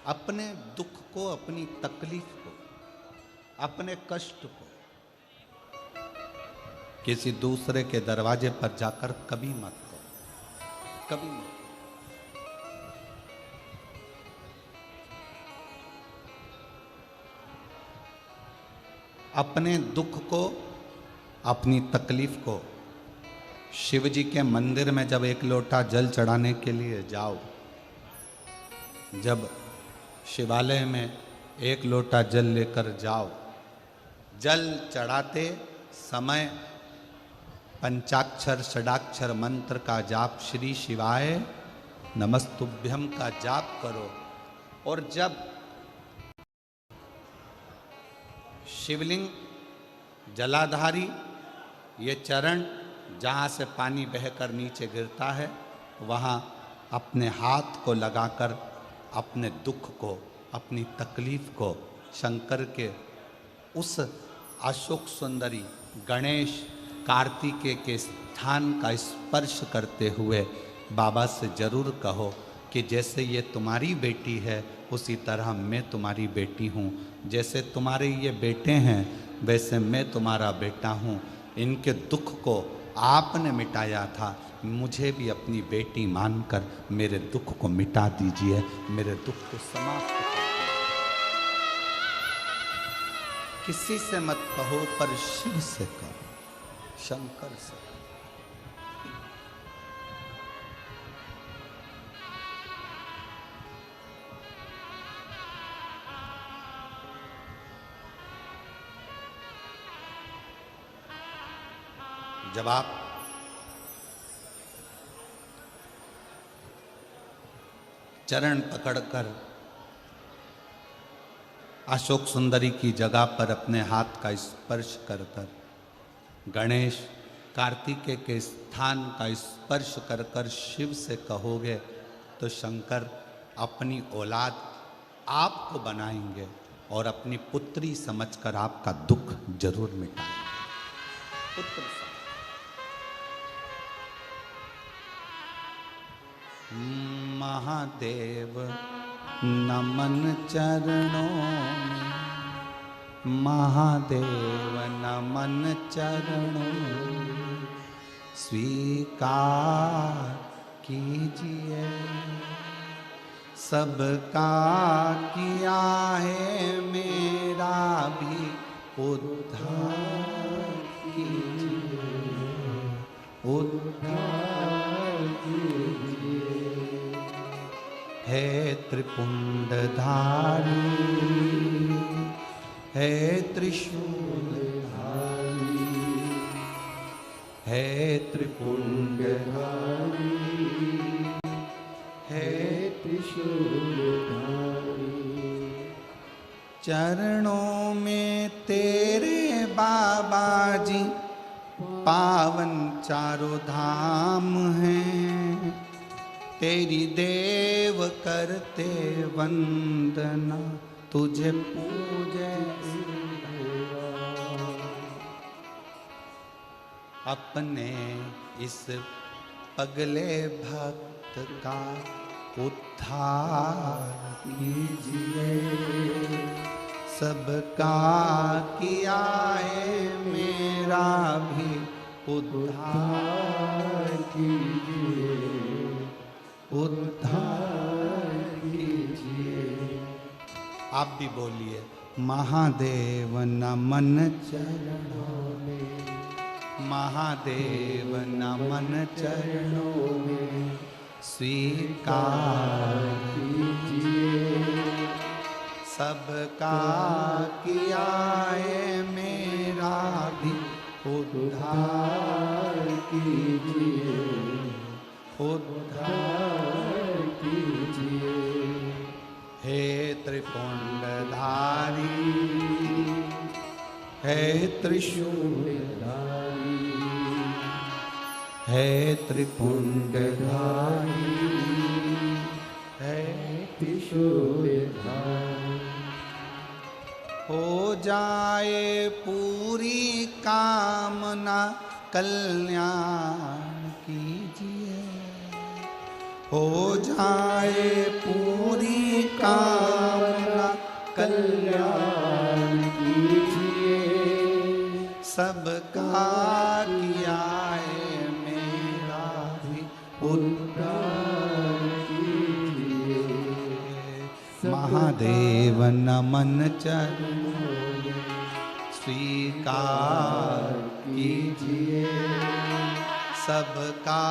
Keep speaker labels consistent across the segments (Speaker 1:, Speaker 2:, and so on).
Speaker 1: अपने दुख को, अपनी तकलीफ को, अपने कष्ट को किसी दूसरे के दरवाजे पर जाकर कभी मत करो, कभी मत। अपने दुख को, अपनी तकलीफ को शिव जी के मंदिर में जब एक लोटा जल चढ़ाने के लिए जाओ, जब शिवालय में एक लोटा जल लेकर जाओ, जल चढ़ाते समय पंचाक्षर षडाक्षर मंत्र का जाप, श्री शिवाय नमस्तुभ्यम का जाप करो। और जब शिवलिंग जलाधारी ये चरण जहाँ से पानी बहकर नीचे गिरता है, वहाँ अपने हाथ को लगाकर अपने दुख को, अपनी तकलीफ को शंकर के उस अशोक सुंदरी गणेश कार्तिकेय के स्थान का स्पर्श करते हुए बाबा से जरूर कहो कि जैसे ये तुम्हारी बेटी है उसी तरह मैं तुम्हारी बेटी हूँ, जैसे तुम्हारे ये बेटे हैं वैसे मैं तुम्हारा बेटा हूँ। इनके दुख को आपने मिटाया था, मुझे भी अपनी बेटी मानकर मेरे दुख को मिटा दीजिए, मेरे दुख को समाप्त कर दीजिए। किसी से मत कहो पर शिव से कहो, शंकर से कहो। जब आप चरण पकड़कर अशोक सुंदरी की जगह पर अपने हाथ का स्पर्श कर कर, गणेश कार्तिकेय के स्थान का स्पर्श कर कर शिव से कहोगे तो शंकर अपनी औलाद आपको बनाएंगे और अपनी पुत्री समझकर आपका दुख जरूर मिटाएंगे। पुत्र महादेव नमन चरणों में, महादेव नमन चरणों में, स्वीकार कीजिए सबका किया है मेरा भी उद्धार कीजिए, उद्धार कीजिए। है त्रिपुंडधारी, है त्रिशूलधारी, है त्रिपुंडधारी, है त्रिशूलधारी। चरणों में तेरे बाबा जी पावन चारों धाम हैं, तेरी देव करते वंदना तुझे पूजे। अपने इस पगले भक्त का उद्धार कीजिए, सबका किया है मेरा भी उद्धार कीजिए, उद्धार कीजिए। आप भी बोलिए महादेव नमन चरणों में, महादेव नमन चरणों में, स्वीकार कीजिए सबका किया है मेरा भी उद्धार कीजिए, उद्धार कीजिए। हे त्रिपुंडधारी, है त्रिशूलधारी, है त्रिपुंडधारी, है त्रिशूलधारी। हो जाए पूरी कामना कल्याण कीजिए, हो जाए पूरी कामना
Speaker 2: कल्याण कीजिए,
Speaker 1: सबका किया है मेरा भी उद्धार कीजिए। महादेव नमन चरणों में स्वीकार कीजिए, सबका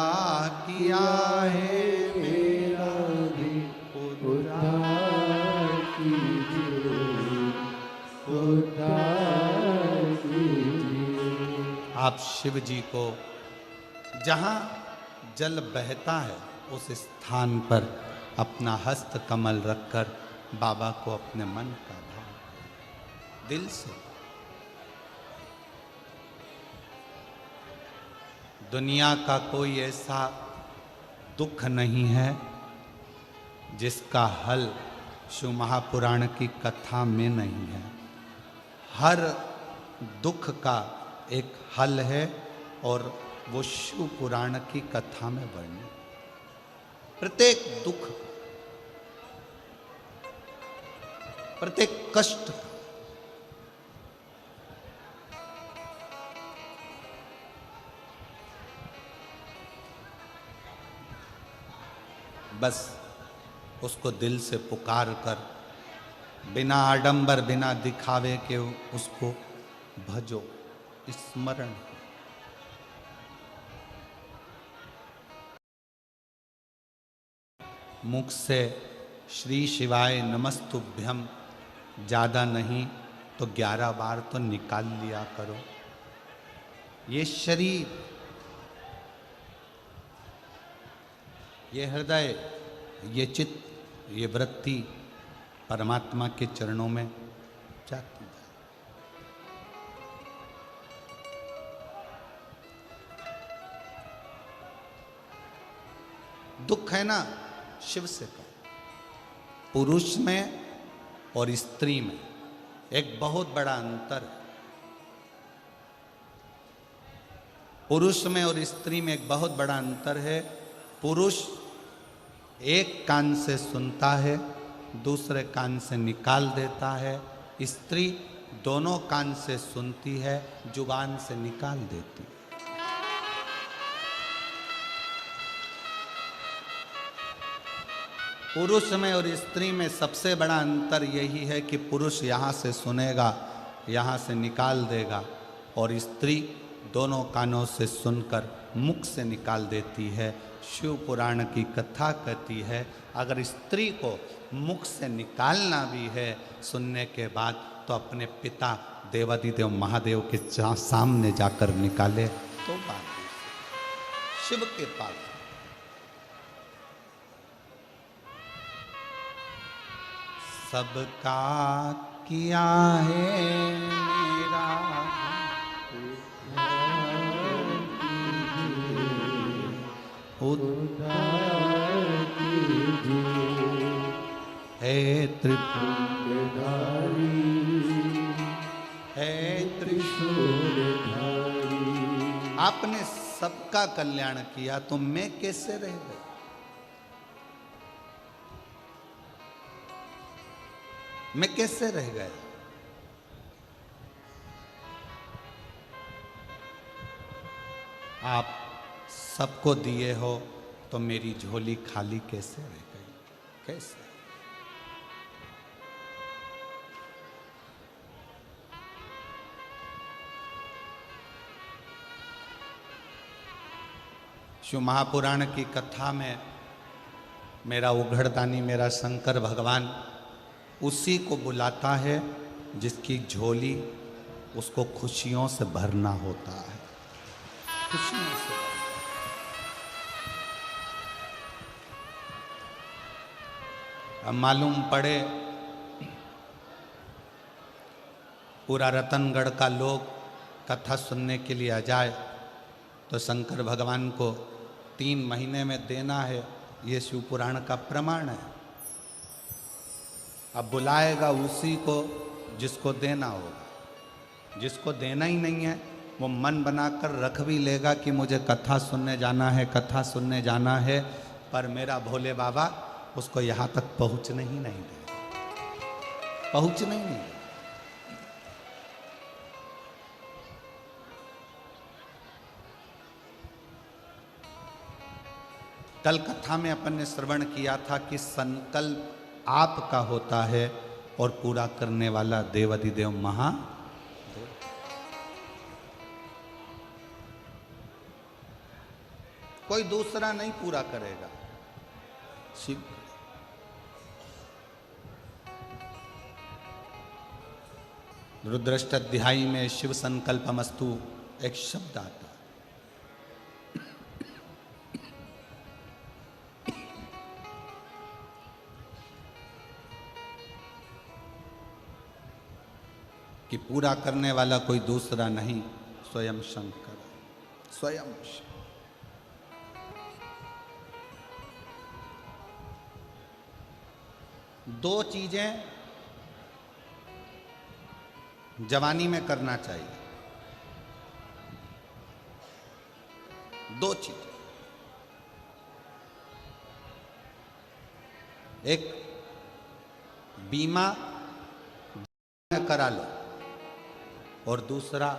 Speaker 1: किया है मेरा भी उद्धार कीजिए, उद्धार कीजिए। आप शिव जी को जहाँ जल बहता है उस स्थान पर अपना हस्त कमल रखकर बाबा को अपने मन का भाव दिल से। दुनिया का कोई ऐसा दुख नहीं है जिसका हल शिव महापुराण की कथा में नहीं है। हर दुख का एक हल है और वो शिव पुराण की कथा में वर्णित। प्रत्येक दुख, प्रत्येक कष्ट, बस उसको दिल से पुकार कर, बिना आडंबर बिना दिखावे के उसको भजो, स्मरण। मुख से श्री शिवाय नमस्तुभ्यम ज़्यादा नहीं तो 11 बार तो निकाल लिया करो। ये शरीर, ये हृदय, ये चित्त, ये वृत्ति परमात्मा के चरणों में जाती है। दुख है ना, शिव से कहो। पुरुष में और स्त्री में एक बहुत बड़ा अंतर है। पुरुष में और स्त्री में एक बहुत बड़ा अंतर है। पुरुष एक कान से सुनता है, दूसरे कान से निकाल देता है। स्त्री दोनों कान से सुनती है, जुबान से निकाल देती है। पुरुष में और स्त्री में सबसे बड़ा अंतर यही है कि पुरुष यहाँ से सुनेगा, यहाँ से निकाल देगा, और स्त्री दोनों कानों से सुनकर मुख से निकाल देती है। शिव पुराण की कथा कहती है, अगर स्त्री को मुख से निकालना भी है सुनने के बाद, तो अपने पिता देवादिदेव महादेव के सामने जाकर निकाले तो बात शिव के पास। सबका किया है मेरा उद्धार कीजिए, हे त्रिपुरधारी, हे त्रिशूलधारी। आपने सबका कल्याण किया तो मैं कैसे रह गई? मैं कैसे रह गया? आप सबको दिए हो तो मेरी झोली खाली कैसे रह गई? कैसे? शिव महापुराण की कथा में मेरा उघड़दानी, मेरा शंकर भगवान उसी को बुलाता है जिसकी झोली उसको खुशियों से भरना होता है। खुशियों से अब मालूम पड़े पूरा रतनगढ़ का लोग कथा सुनने के लिए आ जाए तो शंकर भगवान को 3 महीने में देना है, ये शिव पुराण का प्रमाण है। अब बुलाएगा उसी को जिसको देना होगा। जिसको देना ही नहीं है वो मन बनाकर रख भी लेगा कि मुझे कथा सुनने जाना है, कथा सुनने जाना है, पर मेरा भोले बाबा उसको यहाँ तक पहुँचने ही नहीं देगा। पहुंचना ही नहीं। कल कथा में अपन ने श्रवण किया था कि संकल्प आपका होता है और पूरा करने वाला देवाधिदेव महादेव। कोई दूसरा नहीं पूरा करेगा, शिव। रुद्राष्टध्यायी में शिव संकल्पमस्तु एक शब्द आता है। कि पूरा करने वाला कोई दूसरा नहीं, स्वयं शंकर, स्वयं शिव। दो चीजें जवानी में करना चाहिए, दो चीजें। एक बीमा करा लो और दूसरा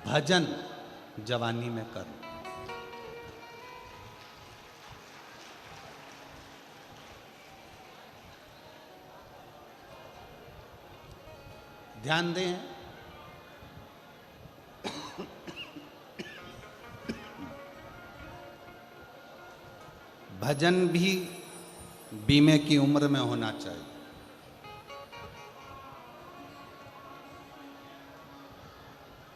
Speaker 1: भजन जवानी में कर लो। ध्यान दें, भजन भी बीमे की उम्र में होना चाहिए।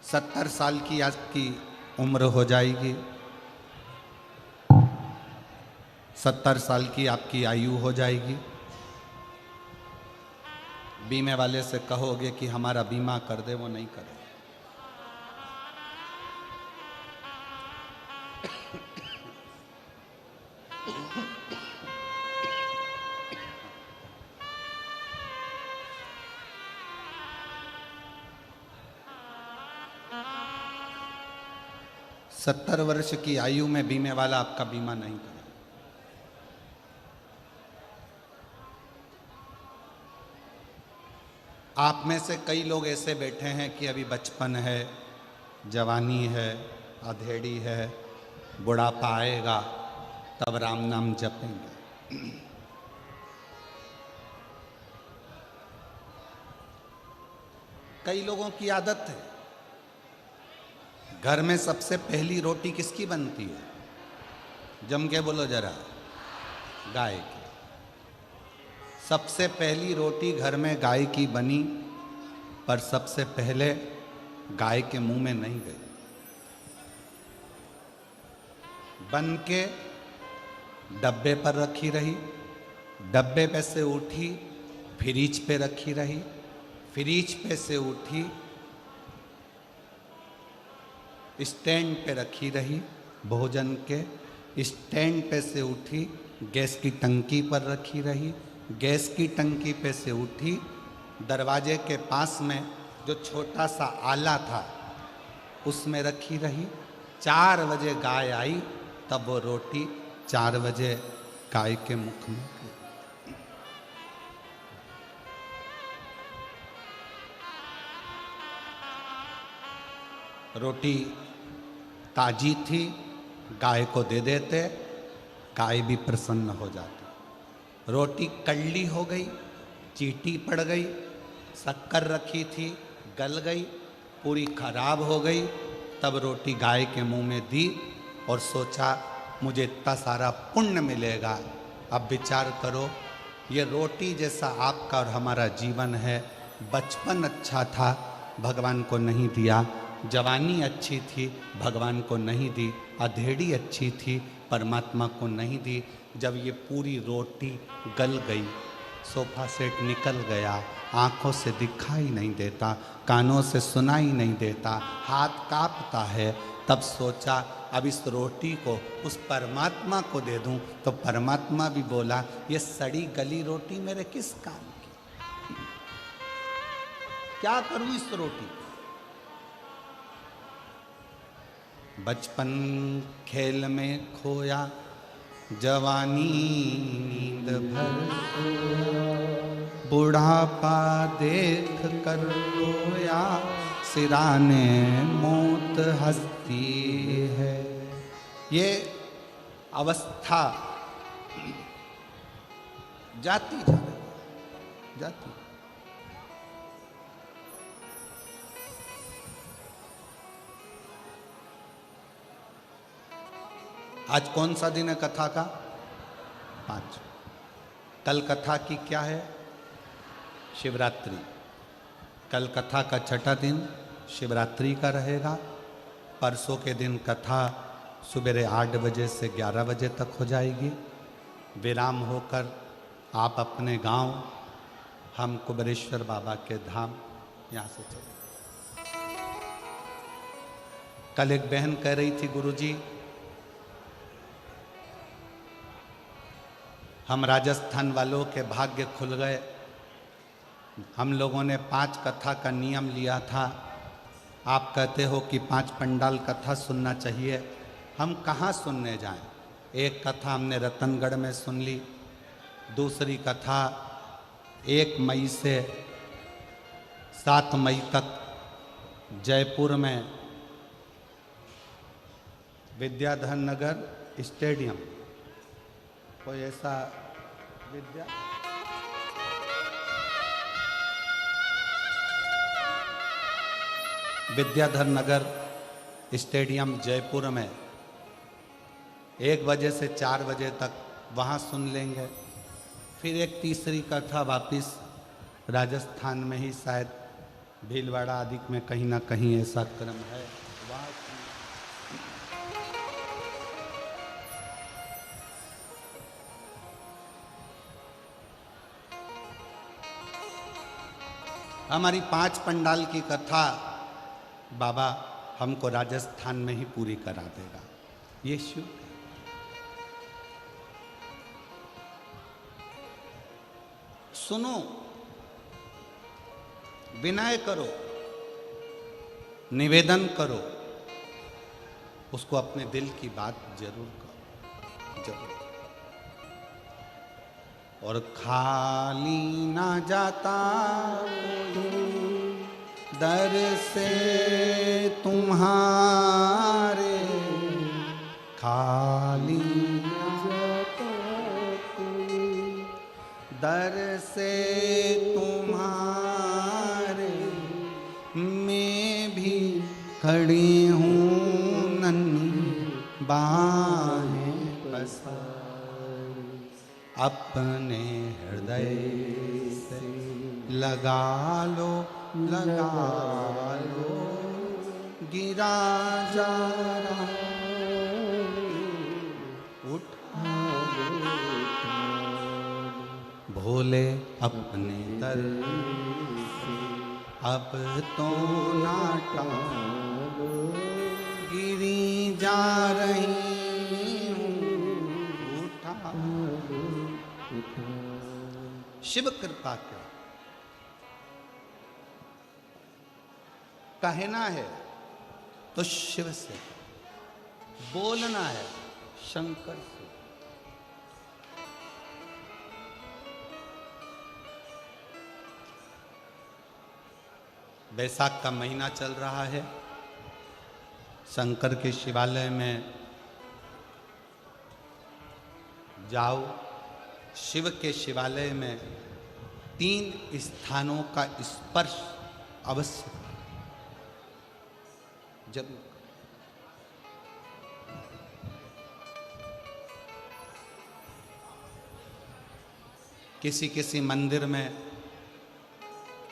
Speaker 1: 70 साल की आपकी उम्र हो जाएगी, 70 साल की आपकी आयु हो जाएगी, बीमे वाले से कहोगे कि हमारा बीमा कर दे, वो नहीं करे। सत्तर वर्ष की आयु में बीमे वाला आपका बीमा नहीं करे। आप में से कई लोग ऐसे बैठे हैं कि अभी बचपन है, जवानी है, अधेड़ी है, बुढ़ापा आएगा तब राम नाम जपेंगे। कई लोगों की आदत है, घर में सबसे पहली रोटी किसकी बनती है? जम के बोलो जरा, गाय की। सबसे पहली रोटी घर में गाय की बनी, पर सबसे पहले गाय के मुंह में नहीं गई, बन के डब्बे पर रखी रही, डब्बे पे से उठी फ्रिज पे रखी रही, फ्रिज पे से उठी स्टैंड पे रखी रही, भोजन के स्टैंड पे से उठी गैस की टंकी पर रखी रही, गैस की टंकी पे से उठी दरवाजे के पास में जो छोटा सा आला था उसमें रखी रही। 4 बजे गाय आई तब वो रोटी 4 बजे गाय के मुख में गई। रोटी ताजी थी, गाय को दे देते, गाय भी प्रसन्न हो जाती। रोटी कड़ली हो गई, चीटी पड़ गई, शक्कर रखी थी गल गई, पूरी खराब हो गई, तब रोटी गाय के मुंह में दी और सोचा मुझे इतना सारा पुण्य मिलेगा। अब विचार करो, ये रोटी जैसा आपका और हमारा जीवन है। बचपन अच्छा था, भगवान को नहीं दिया, जवानी अच्छी थी, भगवान को नहीं दी, अधेड़ी अच्छी थी, परमात्मा को नहीं दी। जब ये पूरी रोटी गल गई, सोफा सेट निकल गया, आँखों से दिखाई नहीं देता, कानों से सुनाई नहीं देता, हाथ कांपता है, तब सोचा अब इस रोटी को उस परमात्मा को दे दूं। तो परमात्मा भी बोला ये सड़ी गली रोटी मेरे किस काम की, क्या करूं इस रोटी। बचपन खेल में खोया, जवानी नींद भर सोया, बुढ़ापा देख कर रोया, सिराने मौत हंसती है। ये अवस्था जाती जा रही, जाती। आज कौन सा दिन है कथा का? 5। कल कथा की क्या है? शिवरात्रि। कल कथा का छठा दिन शिवरात्रि का रहेगा। परसों के दिन कथा सुबह 8 बजे से 11 बजे तक हो जाएगी। विराम होकर आप अपने गांव, हम कुबेरेश्वर बाबा के धाम यहाँ से चले। कल एक बहन कह रही थी, गुरुजी हम राजस्थान वालों के भाग्य खुल गए। हम लोगों ने 5 कथा का नियम लिया था। आप कहते हो कि 5 पंडाल कथा सुनना चाहिए। हम कहाँ सुनने जाएं? एक कथा हमने रतनगढ़ में सुन ली। दूसरी कथा 1 मई से 7 मई तक जयपुर में विद्याधर नगर स्टेडियम, कोई ऐसा विद्याधर नगर स्टेडियम जयपुर में 1 बजे से 4 बजे तक वहाँ सुन लेंगे। फिर एक तीसरी कथा वापिस राजस्थान में ही, शायद भीलवाड़ा आदि में कहीं ना कहीं ऐसा क्रम है, वहाँ हमारी 5 पंडाल की कथा बाबा हमको राजस्थान में ही पूरी करा देगा। ये शिव सुनो, विनय करो, निवेदन करो, उसको अपने दिल की बात जरूर करो, जरूर। और खाली ना जाता दर से तुम्हारे, खाली ना जाता दर से तुम्हारे, मैं भी खड़ी हूँ नन्ही बाहें पसारी, अपने हृदय से लगा लो, लगा लो, गिरा जा रहा उठा लो, भोले अपने दर से अब तो ना टालो, गिरी जा रही हूँ, उठा लो। शिव कृपा कर, कहना है तो शिव से, बोलना है शंकर से। बैसाख का महीना चल रहा है। शंकर के शिवालय में जाओ। शिव के शिवालय में 3 स्थानों का स्पर्श अवश्य जरूर। किसी किसी मंदिर में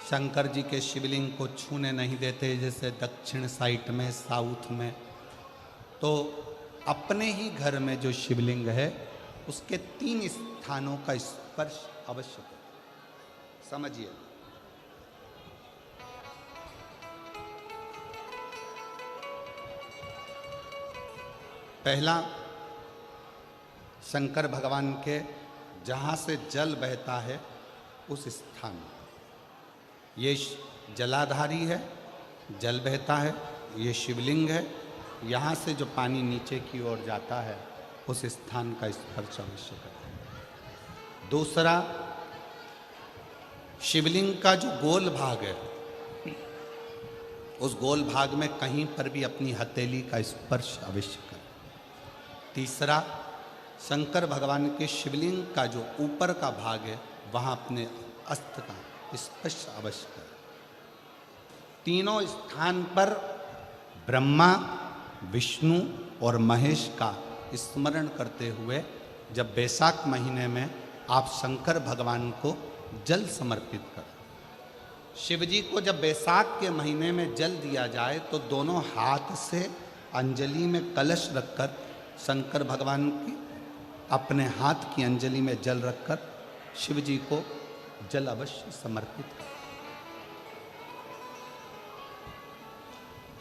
Speaker 1: शंकर जी के शिवलिंग को छूने नहीं देते, जैसे दक्षिण साइड में, साउथ में। तो अपने ही घर में जो शिवलिंग है उसके 3 स्थानों का स्पर्श अवश्य करें। समझिए, पहला शंकर भगवान के जहाँ से जल बहता है उस स्थान, ये जलाधारी है, जल बहता है, ये शिवलिंग है। यहाँ से जो पानी नीचे की ओर जाता है उस स्थान का स्पर्श अवश्य करें। दूसरा, शिवलिंग का जो गोल भाग है, उस गोल भाग में कहीं पर भी अपनी हथेली का स्पर्श अवश्य करें। तीसरा, शंकर भगवान के शिवलिंग का जो ऊपर का भाग है वहाँ अपने अस्त्र का स्पर्श अवश्य करें। तीनों स्थान पर ब्रह्मा, विष्णु और महेश का स्मरण करते हुए जब वैशाख महीने में आप शंकर भगवान को जल समर्पित करें। शिव जी को जब वैशाख के महीने में जल दिया जाए तो दोनों हाथ से अंजलि में कलश रखकर शंकर भगवान की अपने हाथ की अंजलि में जल रखकर शिव जी को जल अवश्य समर्पित करें।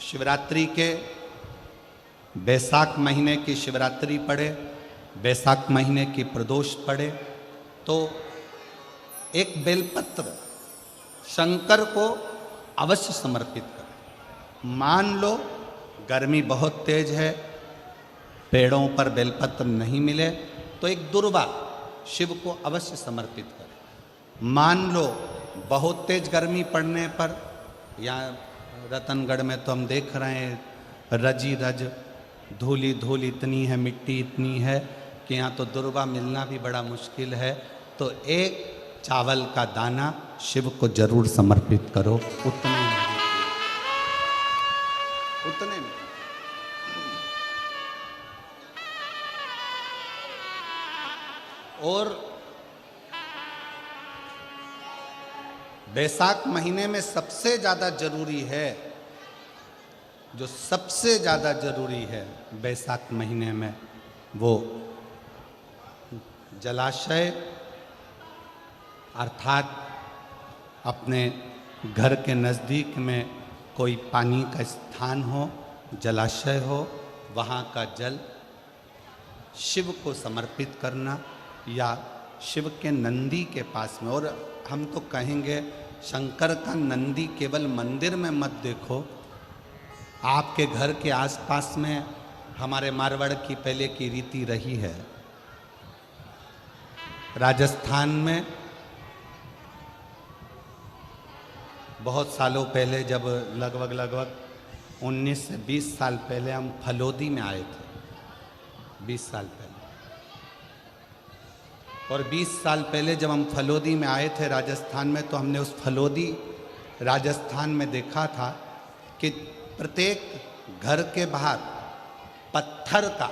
Speaker 1: शिवरात्रि के वैशाख महीने की शिवरात्रि पड़े, वैशाख महीने की प्रदोष पड़े तो एक बेलपत्र शंकर को अवश्य समर्पित करें। मान लो गर्मी बहुत तेज है, पेड़ों पर बेलपत्र नहीं मिले तो एक दुर्वा शिव को अवश्य समर्पित करें। मान लो बहुत तेज गर्मी पड़ने पर, या रतनगढ़ में तो हम देख रहे हैं रजी रज, धूली धूल इतनी है, मिट्टी इतनी है कि यहाँ तो दुर्वा मिलना भी बड़ा मुश्किल है, तो एक चावल का दाना शिव को जरूर समर्पित करो। उतने में और वैशाख महीने में सबसे ज़्यादा जरूरी है, जो सबसे ज़्यादा जरूरी है वैशाख महीने में, वो जलाशय अर्थात अपने घर के नज़दीक में कोई पानी का स्थान हो, जलाशय हो, वहाँ का जल शिव को समर्पित करना, या शिव के नंदी के पास में। और हम तो कहेंगे शंकर का नंदी केवल मंदिर में मत देखो, आपके घर के आसपास में हमारे मारवाड़ की पहले की रीति रही है। राजस्थान में बहुत सालों पहले, जब लगभग 19 से 20 साल पहले हम फलोदी में आए थे, 20 साल पहले, और 20 साल पहले जब हम फलोदी में आए थे राजस्थान में, तो हमने उस फलोदी राजस्थान में देखा था कि प्रत्येक घर के बाहर पत्थर का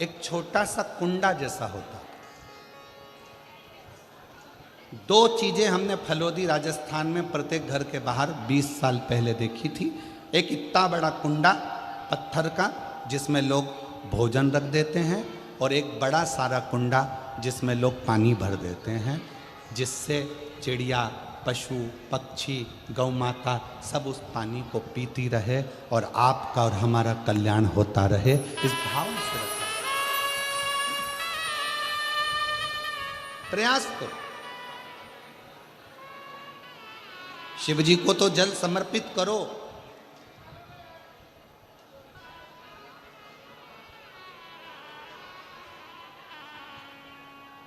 Speaker 1: एक छोटा सा कुंडा जैसा होता। दो चीजें हमने फलोदी राजस्थान में प्रत्येक घर के बाहर 20 साल पहले देखी थी। एक इतना बड़ा कुंडा पत्थर का जिसमें लोग भोजन रख देते हैं, और एक बड़ा सारा कुंडा जिसमें लोग पानी भर देते हैं, जिससे चिड़िया, पशु, पक्षी, गौ माता सब उस पानी को पीती रहे और आपका और हमारा कल्याण होता रहे। इस भाव से रखा प्रयास करो। शिव जी को तो जल समर्पित करो,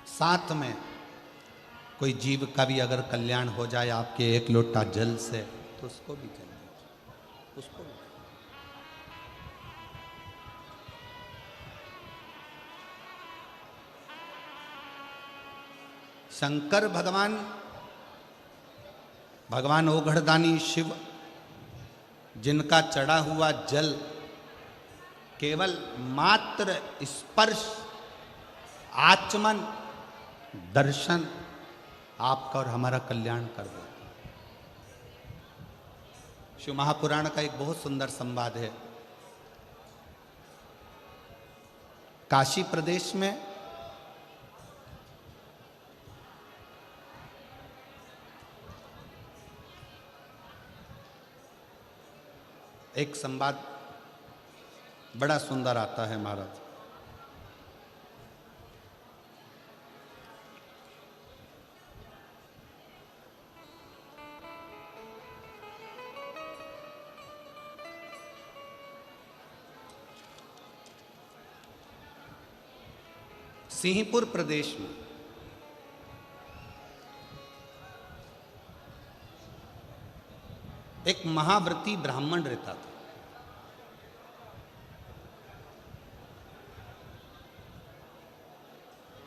Speaker 1: साथ में कोई जीव का भी अगर कल्याण हो जाए आपके एक लोटा जल से, तो उसको भी जल दीजिए, उसको भी। शंकर भगवान ओघड़दानी शिव, जिनका चढ़ा हुआ जल केवल मात्र स्पर्श, आचमन, दर्शन आपका और हमारा कल्याण कर देता। शिव महापुराण का एक बहुत सुंदर संवाद है। काशी प्रदेश में एक संवाद बड़ा सुंदर आता है महाराज। सिंहपुर प्रदेश में एक महाव्रती ब्राह्मण रहता था।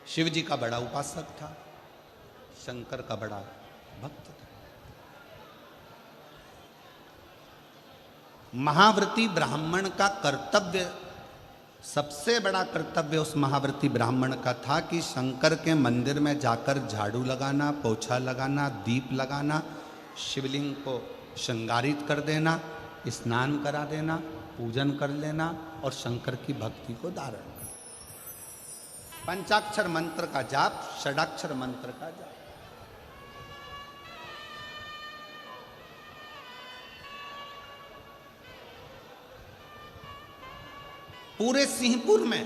Speaker 1: शिव जी का बड़ा उपासक था, शंकर का बड़ा भक्त था। महाव्रती ब्राह्मण का कर्तव्य, सबसे बड़ा कर्तव्य उस महाव्रती ब्राह्मण का था कि शंकर के मंदिर में जाकर झाड़ू लगाना, पोछा लगाना, दीप लगाना, शिवलिंग को श्रृंगारित कर देना, स्नान करा देना, पूजन कर लेना और शंकर की भक्ति को धारण करना। पंचाक्षर मंत्र का जाप, षडाक्षर मंत्र का जाप। पूरे सिंहपुर में,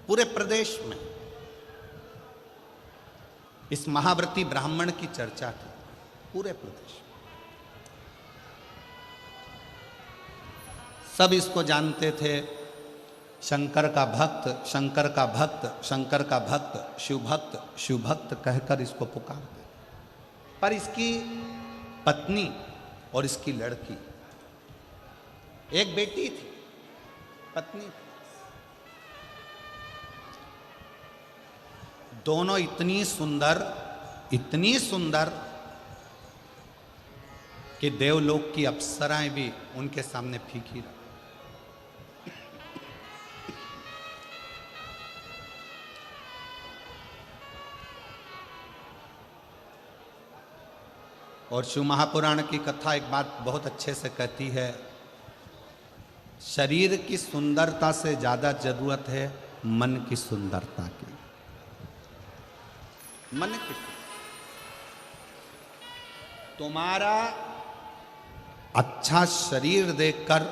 Speaker 1: पूरे प्रदेश में इस महाव्रती ब्राह्मण की चर्चा थी, पूरे प्रदेश में। सब इसको जानते थे, शंकर का भक्त, शंकर का भक्त, शंकर का भक्त, शिव भक्त, शिव भक्त कहकर इसको पुकारते। पर इसकी पत्नी और इसकी लड़की, एक बेटी थी, पत्नी, दोनों इतनी सुंदर कि देवलोक की अप्सराएं भी उनके सामने फीकी रही। और शिव महापुराण की कथा एक बात बहुत अच्छे से कहती है, शरीर की सुंदरता से ज्यादा जरूरत है मन की सुंदरता की। मन की, तुम्हारा अच्छा शरीर देखकर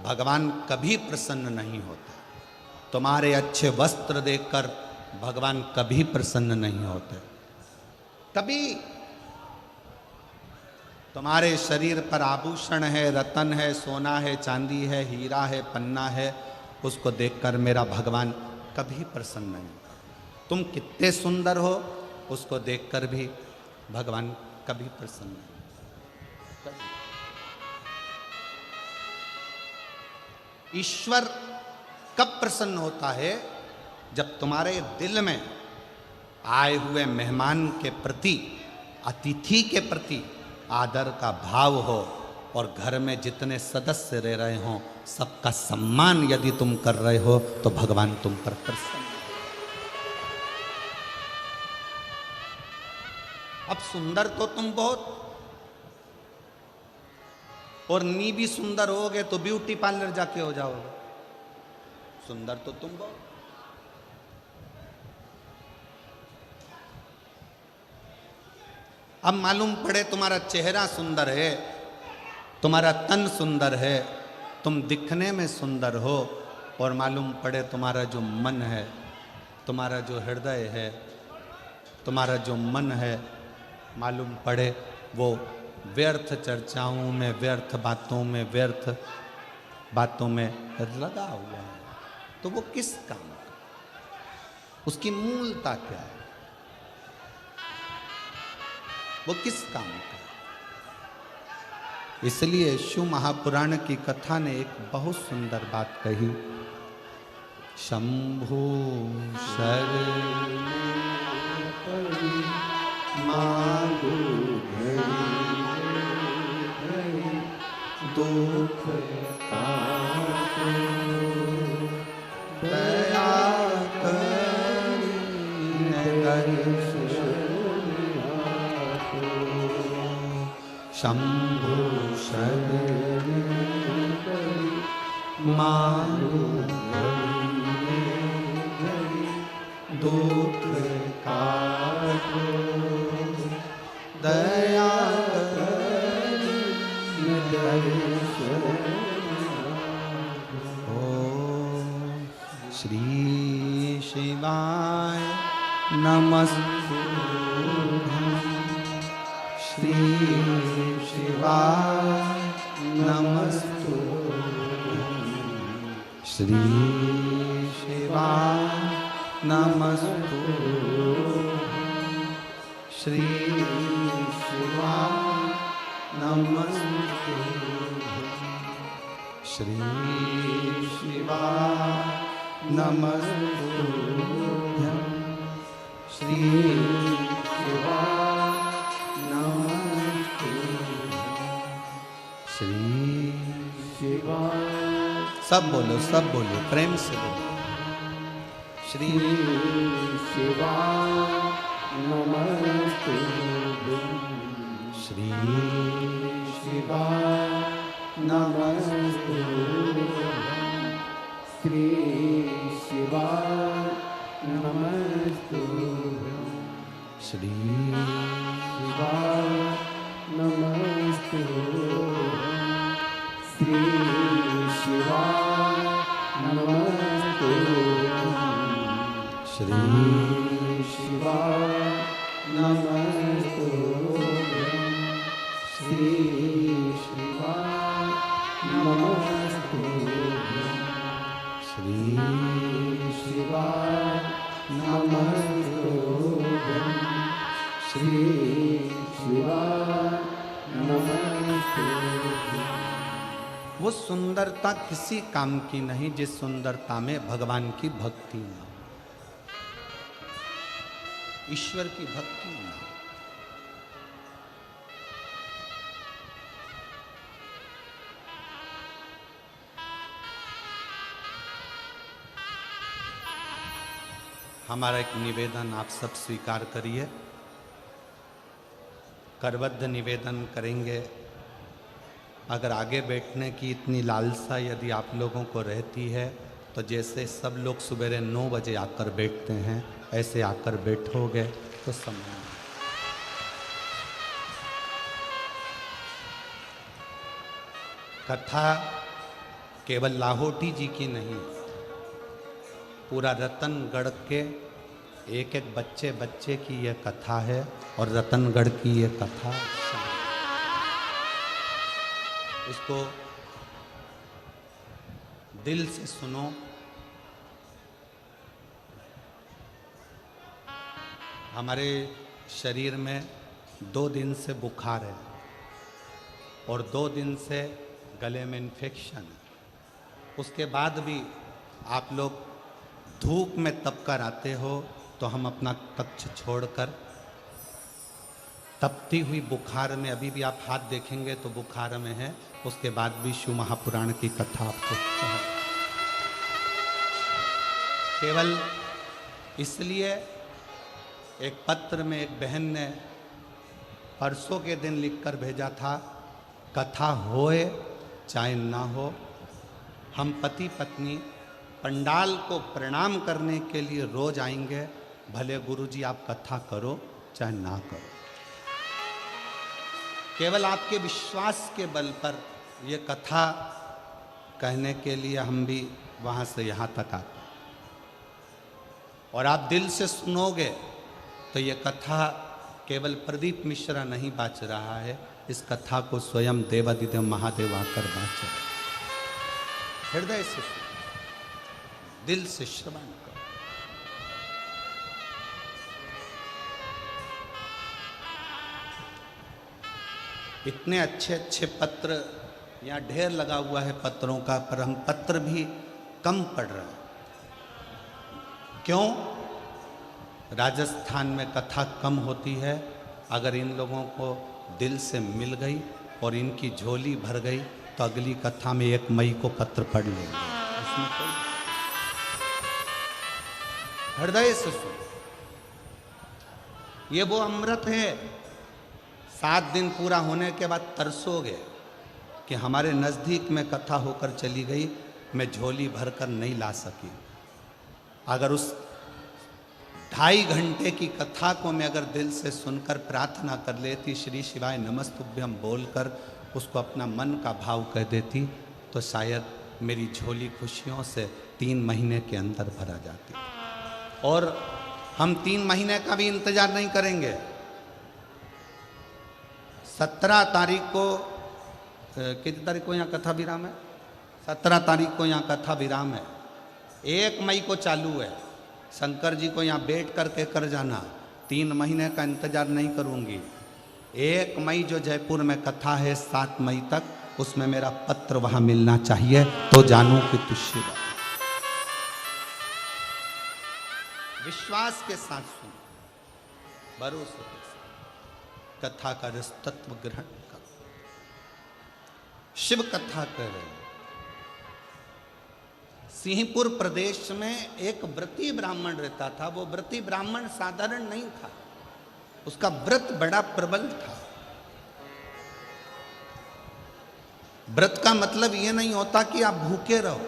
Speaker 1: भगवान कभी प्रसन्न नहीं होते, तुम्हारे अच्छे वस्त्र देखकर भगवान कभी प्रसन्न नहीं होते। कभी तुम्हारे शरीर पर आभूषण है, रतन है, सोना है, चांदी है, हीरा है, पन्ना है, उसको देखकर मेरा भगवान कभी प्रसन्न नहीं होता। तुम कितने सुंदर हो, उसको देखकर भी भगवान कभी प्रसन्न नहीं होता। ईश्वर कब प्रसन्न होता है? जब तुम्हारे दिल में आए हुए मेहमान के प्रति, अतिथि के प्रति आदर का भाव हो और घर में जितने सदस्य रह रहे हों सबका सम्मान यदि तुम कर रहे हो तो भगवान तुम पर प्रसन्न। अब सुंदर तो तुम बहुत, और नी भी सुंदर होगे तो ब्यूटी पार्लर जाके हो जाओगे। सुंदर तो तुम बहुत, अब मालूम पड़े तुम्हारा चेहरा सुंदर है, तुम्हारा तन सुंदर है, तुम दिखने में सुंदर हो, और मालूम पड़े तुम्हारा जो मन है, तुम्हारा जो हृदय है, तुम्हारा जो मन है, मालूम पड़े वो व्यर्थ चर्चाओं में, व्यर्थ बातों में, व्यर्थ बातों में लगा हुआ है, तो वो किस काम का? उसकी मूलता क्या है? वो किस काम का? इसलिए शिव महापुराण की कथा ने एक बहुत सुंदर बात कही, शंभु शरण मांगो दुख ताको, दया शंभु शरण मांगो दुख काटो, दया ओम श्री शिवाय नमस्तुभ्यं, श्री शिवाय नमस्तुभ्यं, श्री शिवाय नमस्तुभ्यं, श्री शिवाय नमस्तुभ्यं। श्री शिवाय नमस्तुभ्यं श्री
Speaker 2: शिवाय नमस्तुभ्यं
Speaker 1: श्री
Speaker 2: शिवाय
Speaker 1: सब बोलो प्रेम से बोलो श्री
Speaker 2: शिवाय नमस्तुभ्यं
Speaker 1: श्री
Speaker 2: शिवाय नमस्तुभ्यं श्री शिवाय नमस्तुभ्यं
Speaker 1: श्री
Speaker 2: शिवाय नमस्तुभ्यं श्री शिवाय नमस्तुभ्यं
Speaker 1: श्री
Speaker 2: शिवाय नमस्तुभ्यं श्री शिवाय नमस्तुभ्यं
Speaker 1: श्री
Speaker 2: शिवाय नमस्तुभ्यं श्री शिवाय नमस्तुभ्यं।
Speaker 1: वो सुंदरता किसी काम की नहीं जिस सुंदरता में भगवान की भक्ति न हो, ईश्वर की भक्ति न हो। हमारा एक निवेदन आप सब स्वीकार करिए, करबद्ध निवेदन करेंगे। अगर आगे बैठने की इतनी लालसा यदि आप लोगों को रहती है तो जैसे सब लोग सवेरे 9 बजे आकर बैठते हैं ऐसे आकर बैठोगे तो समय कथा केवल लाहौटी जी की नहीं, पूरा रतनगढ़ के एक एक बच्चे बच्चे की यह कथा है और रतनगढ़ की यह कथा इसको दिल से सुनो। हमारे शरीर में 2 दिन से बुखार है और 2 दिन से गले में इन्फेक्शन है। उसके बाद भी आप लोग धूप में तप कर आते हो तो हम अपना कक्ष छोड़कर तपती हुई बुखार में, अभी भी आप हाथ देखेंगे तो बुखार में है, उसके बाद भी शिव महापुराण की कथा आपको केवल इसलिए एक पत्र में एक बहन ने परसों के दिन लिखकर भेजा था, कथा होए चाहे ना हो, हम पति पत्नी पंडाल को प्रणाम करने के लिए रोज आएंगे, भले गुरुजी आप कथा करो चाहे ना करो। केवल आपके विश्वास के बल पर ये कथा कहने के लिए हम भी वहाँ से यहाँ तक आते हैं और आप दिल से सुनोगे तो ये कथा केवल प्रदीप मिश्रा नहीं बाँच रहा है, इस कथा को स्वयं देवादिदेव महादेव आकर बाँच रहे हैं। हृदय से दिल से श्रवण करो। इतने अच्छे अच्छे पत्र यहाँ ढेर लगा हुआ है पत्रों का, पर हम पत्र भी कम पढ़ रहे हैं। क्यों? राजस्थान में कथा कम होती है। अगर इन लोगों को दिल से मिल गई और इनकी झोली भर गई तो अगली कथा में 1 मई को पत्र पढ़ लेंगे। इसमें कोई हृदय से सुन, ये वो अमृत है। 7 दिन पूरा होने के बाद तरसोगे कि हमारे नज़दीक में कथा होकर चली गई, मैं झोली भरकर नहीं ला सकी। अगर उस 2.5 घंटे की कथा को मैं अगर दिल से सुनकर प्रार्थना कर लेती, श्री शिवाय नमस्तुभ्यं बोलकर उसको अपना मन का भाव कह देती, तो शायद मेरी झोली खुशियों से 3 महीने के अंदर भरा जाती। और हम 3 महीने का भी इंतजार नहीं करेंगे। 17 तारीख को, कितनी तारीख को यहाँ कथा विराम है? 17 तारीख को यहाँ कथा विराम है। 1 मई को चालू है। शंकर जी को यहाँ बैठ करके कर जाना। 3 महीने का इंतजार नहीं करूँगी। 1 मई जो जयपुर में कथा है 7 मई तक, उसमें मेरा पत्र वहां मिलना चाहिए, तो जानूं कि तू शिव है। विश्वास के साथ सुन, भरोसे के साथ कथा का रस तत्व ग्रहण कर। शिव कथा कर रहे हैं। सिंहपुर प्रदेश में एक व्रती ब्राह्मण रहता था। वो व्रती ब्राह्मण साधारण नहीं था, उसका व्रत बड़ा प्रबल था। व्रत का मतलब यह नहीं होता कि आप भूखे रहो।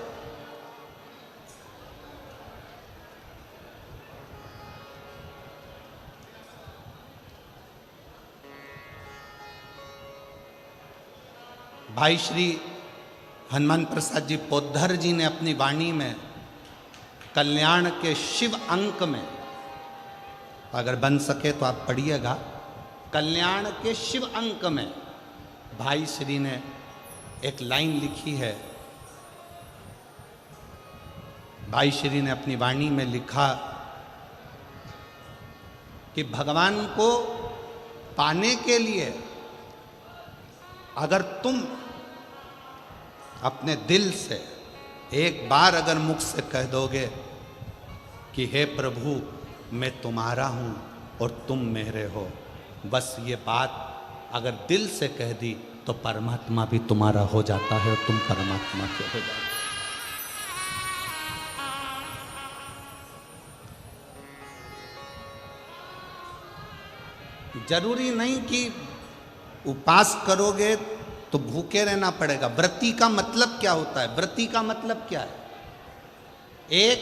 Speaker 1: भाई श्री हनुमान प्रसाद जी पोद्धर जी ने अपनी वाणी में कल्याण के शिव अंक में, अगर बन सके तो आप पढ़िएगा, कल्याण के शिव अंक में भाई श्री ने एक लाइन लिखी है। भाई श्री ने अपनी वाणी में लिखा कि भगवान को पाने के लिए अगर तुम अपने दिल से एक बार अगर मुख से कह दोगे कि हे प्रभु मैं तुम्हारा हूं और तुम मेरे हो, बस ये बात अगर दिल से कह दी तो परमात्मा भी तुम्हारा हो जाता है और तुम परमात्मा के हो जाते हो। जरूरी नहीं कि उपास करोगे तो भूखे रहना पड़ेगा। व्रती का मतलब क्या होता है? व्रती का मतलब क्या है? एक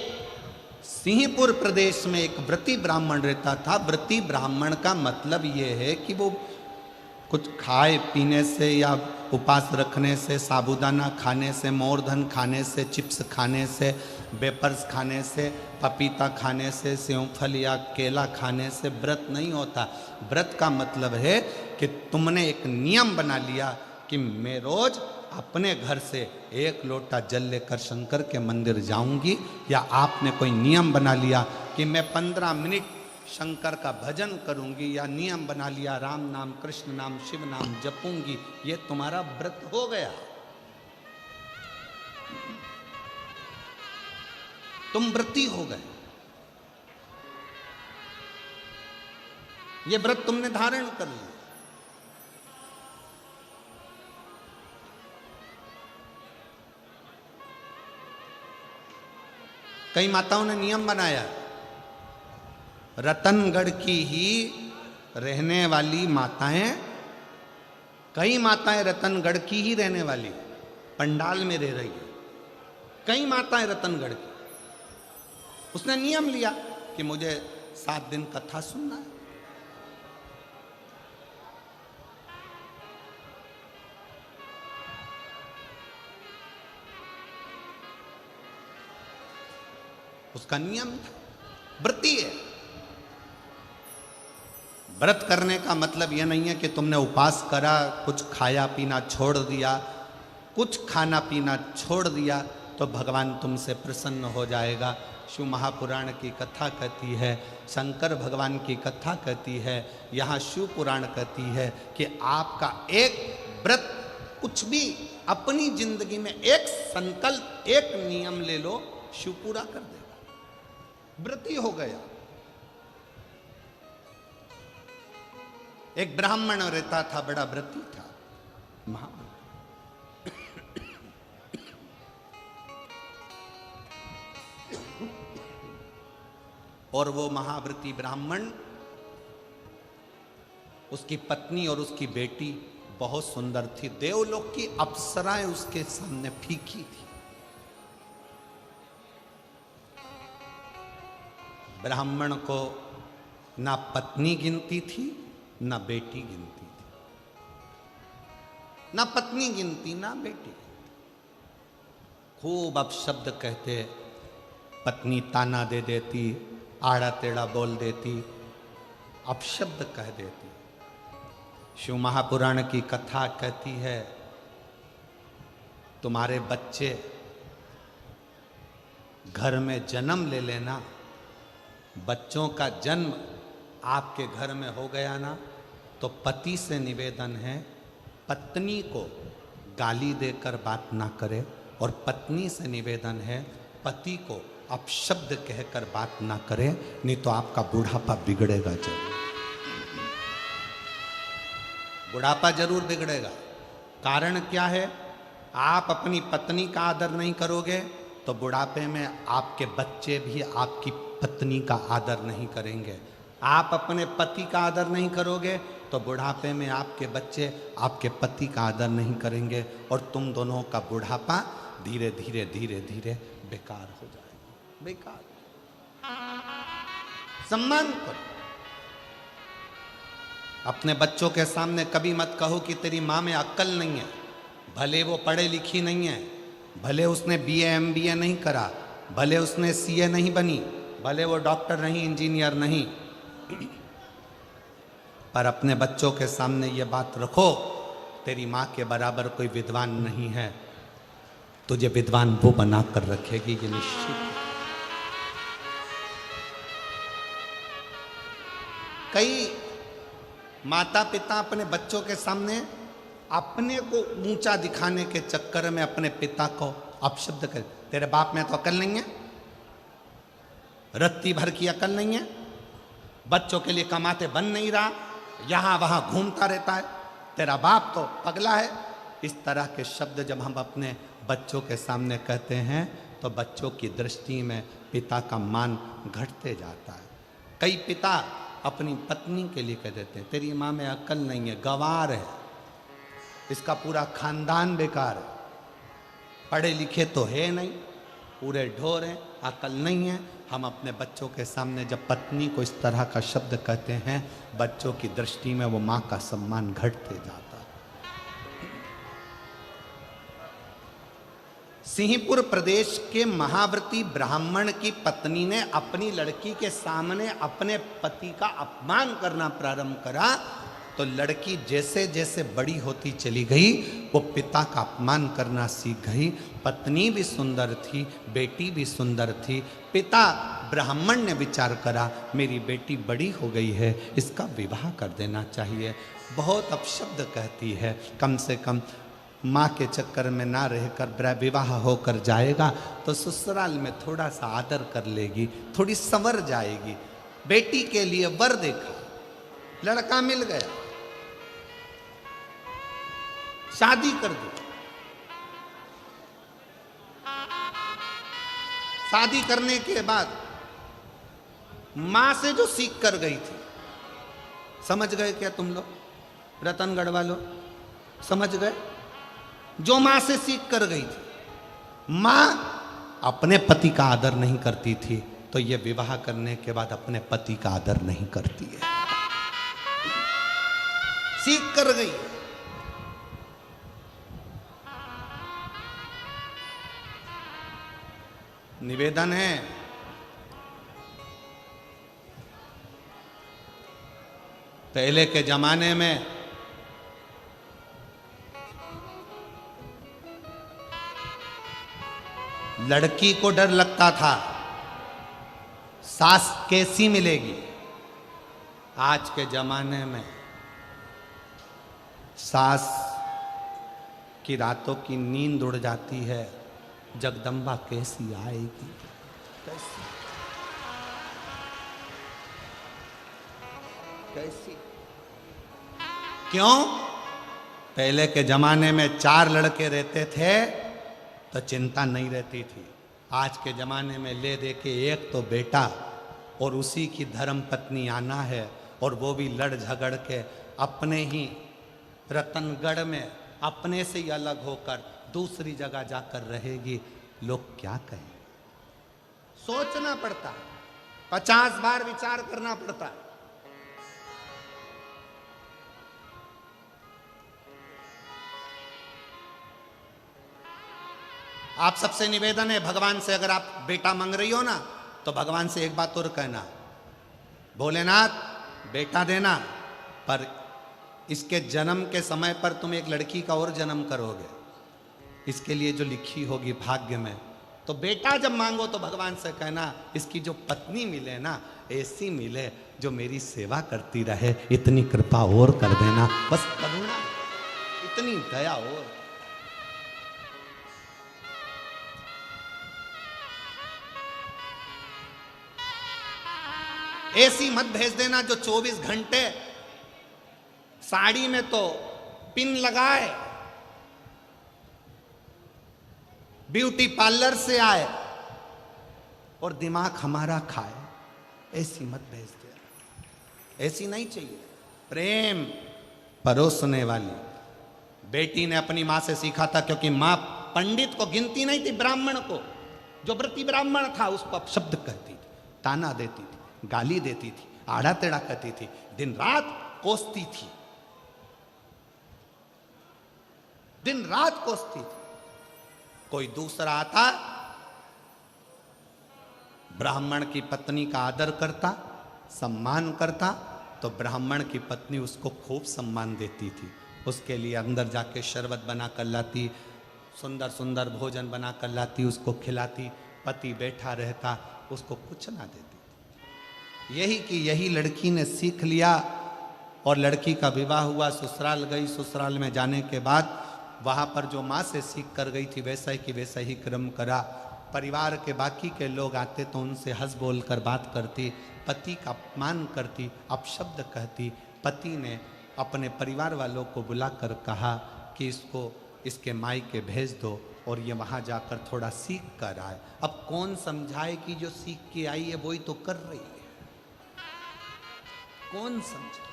Speaker 1: सिंहपुर प्रदेश में एक व्रती ब्राह्मण रहता था। व्रती ब्राह्मण का मतलब यह है कि वो कुछ खाए पीने से या उपास रखने से, साबूदाना खाने से, मोरधन खाने से, चिप्स खाने से, वेपर्स खाने से, पपीता खाने से, सेवफल या केला खाने से व्रत नहीं होता। व्रत का मतलब है कि तुमने एक नियम बना लिया कि मैं रोज अपने घर से एक लोटा जल लेकर शंकर के मंदिर जाऊंगी, या आपने कोई नियम बना लिया कि मैं 15 मिनट शंकर का भजन करूंगी, या नियम बना लिया राम नाम, कृष्ण नाम, शिव नाम जपूंगी, ये तुम्हारा व्रत हो गया। तुम व्रती हो गए। ये व्रत तुमने धारण कर लिया। कई माताओं ने नियम बनाया, रतनगढ़ की ही रहने वाली माताएं, कई माताएं रतनगढ़ की ही रहने वाली पंडाल में रह रही है, कई माताएं रतनगढ़ की। उसने नियम लिया कि मुझे 7 दिन कथा सुनना है। उसका नियम था, व्रती है। व्रत करने का मतलब यह नहीं है कि तुमने उपास करा, कुछ खाया पीना छोड़ दिया, कुछ खाना पीना छोड़ दिया तो भगवान तुमसे प्रसन्न हो जाएगा। शिव महापुराण की कथा कहती है, शंकर भगवान की कथा कहती है, यहाँ शिव पुराण कहती है कि आपका एक व्रत, कुछ भी अपनी जिंदगी में एक संकल्प, एक नियम ले लो, शिव पूरा कर देगा। व्रती हो गया। एक ब्राह्मण रहता था, बड़ा व्रती था, महाव्रती। और वो महाव्रती ब्राह्मण, उसकी पत्नी और उसकी बेटी बहुत सुंदर थी। देवलोक की अप्सराएं उसके सामने फीकी थी। ब्राह्मण को ना पत्नी गिनती थी, ना बेटी गिनती थी। ना पत्नी गिनती, ना बेटी गिनती। खूब अपशब्द कहते, पत्नी ताना दे देती, आड़ा टेढ़ा बोल देती, अपशब्द कह देती। शिव महापुराण की कथा कहती है, तुम्हारे बच्चे घर में जन्म ले लेना, बच्चों का जन्म आपके घर में हो गया ना, तो पति से निवेदन है, पत्नी को गाली देकर बात ना करे, और पत्नी से निवेदन है पति को अपशब्द कहकर बात ना करे, नहीं तो आपका बुढ़ापा बिगड़ेगा जरूर। बुढ़ापा जरूर बिगड़ेगा। कारण क्या है? आप अपनी पत्नी का आदर नहीं करोगे तो बुढ़ापे में आपके बच्चे भी आपकी पत्नी का आदर नहीं करेंगे। आप अपने पति का आदर नहीं करोगे तो बुढ़ापे में आपके बच्चे आपके पति का आदर नहीं करेंगे, और तुम दोनों का बुढ़ापा धीरे धीरे धीरे धीरे बेकार हो जाएगा। बेकार। सम्मान करो। अपने बच्चों के सामने कभी मत कहो कि तेरी माँ में अक्ल नहीं है। भले वो पढ़े लिखी नहीं है, भले उसने BA MBA नहीं करा, भले उसने CA नहीं बनी, भले वो डॉक्टर नहीं, इंजीनियर नहीं, पर अपने बच्चों के सामने ये बात रखो, तेरी माँ के बराबर कोई विद्वान नहीं है, तुझे विद्वान वो बना कर रखेगी, ये निश्चित है। कई माता पिता अपने बच्चों के सामने अपने को ऊंचा दिखाने के चक्कर में अपने पिता को अपशब्द कर, तेरे बाप में तो अकल नहीं है, रत्ती भर की अकल नहीं है, बच्चों के लिए कमाते बन नहीं रहा, यहां वहां घूमता रहता है, तेरा बाप तो पगला है। इस तरह के शब्द जब हम अपने बच्चों के सामने कहते हैं तो बच्चों की दृष्टि में पिता का मान घटते जाता है। कई पिता अपनी पत्नी के लिए कह देते हैं तेरी माँ में अक्ल नहीं है, गंवार है, इसका पूरा खानदान बेकार है, पढ़े लिखे तो है नहीं, पूरे ढोर हैं, अकल नहीं है। हम अपने बच्चों के सामने जब पत्नी को इस तरह का शब्द कहते हैं, बच्चों की दृष्टि में वो माँ का सम्मान घटते जाता है। सिंहपुर प्रदेश के महाव्रती ब्राह्मण की पत्नी ने अपनी लड़की के सामने अपने पति का अपमान करना प्रारंभ करा, तो लड़की जैसे जैसे बड़ी होती चली गई वो पिता का अपमान करना सीख गई। पत्नी भी सुंदर थी, बेटी भी सुंदर थी। पिता ब्राह्मण ने विचार करा मेरी बेटी बड़ी हो गई है, इसका विवाह कर देना चाहिए। बहुत अपशब्द कहती है, कम से कम माँ के चक्कर में ना रहकर विवाह होकर जाएगा तो ससुराल में थोड़ा सा आदर कर लेगी, थोड़ी संवर जाएगी। बेटी के लिए वर देखा, लड़का मिल गया, शादी कर दी। शादी करने के बाद मां से जो सीख कर गई थी, समझ गए क्या तुम लोग, रतनगढ़ वालों समझ गए? जो मां से सीख कर गई थी, मां अपने पति का आदर नहीं करती थी, तो ये विवाह करने के बाद अपने पति का आदर नहीं करती है, सीख कर गई। निवेदन है पहले के जमाने में लड़की को डर लगता था सास कैसी मिलेगी। आज के जमाने में सास की रातों की नींद उड़ जाती है, जगदम्बा कैसी आएगी, कैसी कैसी। क्यों? पहले के जमाने में 4 लड़के रहते थे तो चिंता नहीं रहती थी। आज के जमाने में ले दे के एक तो बेटा और उसी की धर्म पत्नी आना है, और वो भी लड़ झगड़ के अपने ही रतनगढ़ में अपने से ही अलग होकर दूसरी जगह जाकर रहेगी। लोग क्या कहें? सोचना पड़ता है, 50 बार विचार करना पड़ता है। आप सबसे निवेदन है, भगवान से अगर आप बेटा मांग रही हो ना, तो भगवान से एक बात और कहना, भोलेनाथ बेटा देना, पर इसके जन्म के समय पर तुम एक लड़की का और जन्म करोगे, इसके लिए जो लिखी होगी भाग्य में। तो बेटा जब मांगो तो भगवान से कहना इसकी जो पत्नी मिले ना, ऐसी मिले जो मेरी सेवा करती रहे, इतनी कृपा और कर देना, बस करुणा, इतनी दया और। ऐसी मत भेज देना जो 24 घंटे साड़ी में तो पिन लगाए, ब्यूटी पार्लर से आए और दिमाग हमारा खाए। ऐसी मत भेज देना, ऐसी नहीं चाहिए। प्रेम परोसने वाली। बेटी ने अपनी मां से सीखा था, क्योंकि मां पंडित को गिनती नहीं थी, ब्राह्मण को, जो व्रती ब्राह्मण था उसको अपशब्द कहती थी, ताना देती थी, गाली देती थी, आड़ा टेढ़ा कहती थी, दिन रात कोसती थी, दिन रात कोसती थी। कोई दूसरा आता, ब्राह्मण की पत्नी का आदर करता, सम्मान करता, तो ब्राह्मण की पत्नी उसको खूब सम्मान देती थी। उसके लिए अंदर जाके शरबत बना कर लाती, सुंदर सुंदर भोजन बना कर लाती, उसको खिलाती। पति बैठा रहता, उसको कुछ ना देती। यही कि यही लड़की ने सीख लिया और लड़की का विवाह हुआ, ससुराल गई। ससुराल में जाने के बाद वहाँ पर जो माँ से सीख कर गई थी वैसा ही कि वैसा ही क्रम करा। परिवार के बाकी के लोग आते तो उनसे हंस बोल कर बात करती, पति का अपमान करती, अपशब्द कहती। पति ने अपने परिवार वालों को बुलाकर कहा कि इसको इसके मायके भेज दो और ये वहाँ जाकर थोड़ा सीख कर आए। अब कौन समझाए कि जो सीख के आई है वही तो कर रही है, कौन समझाए?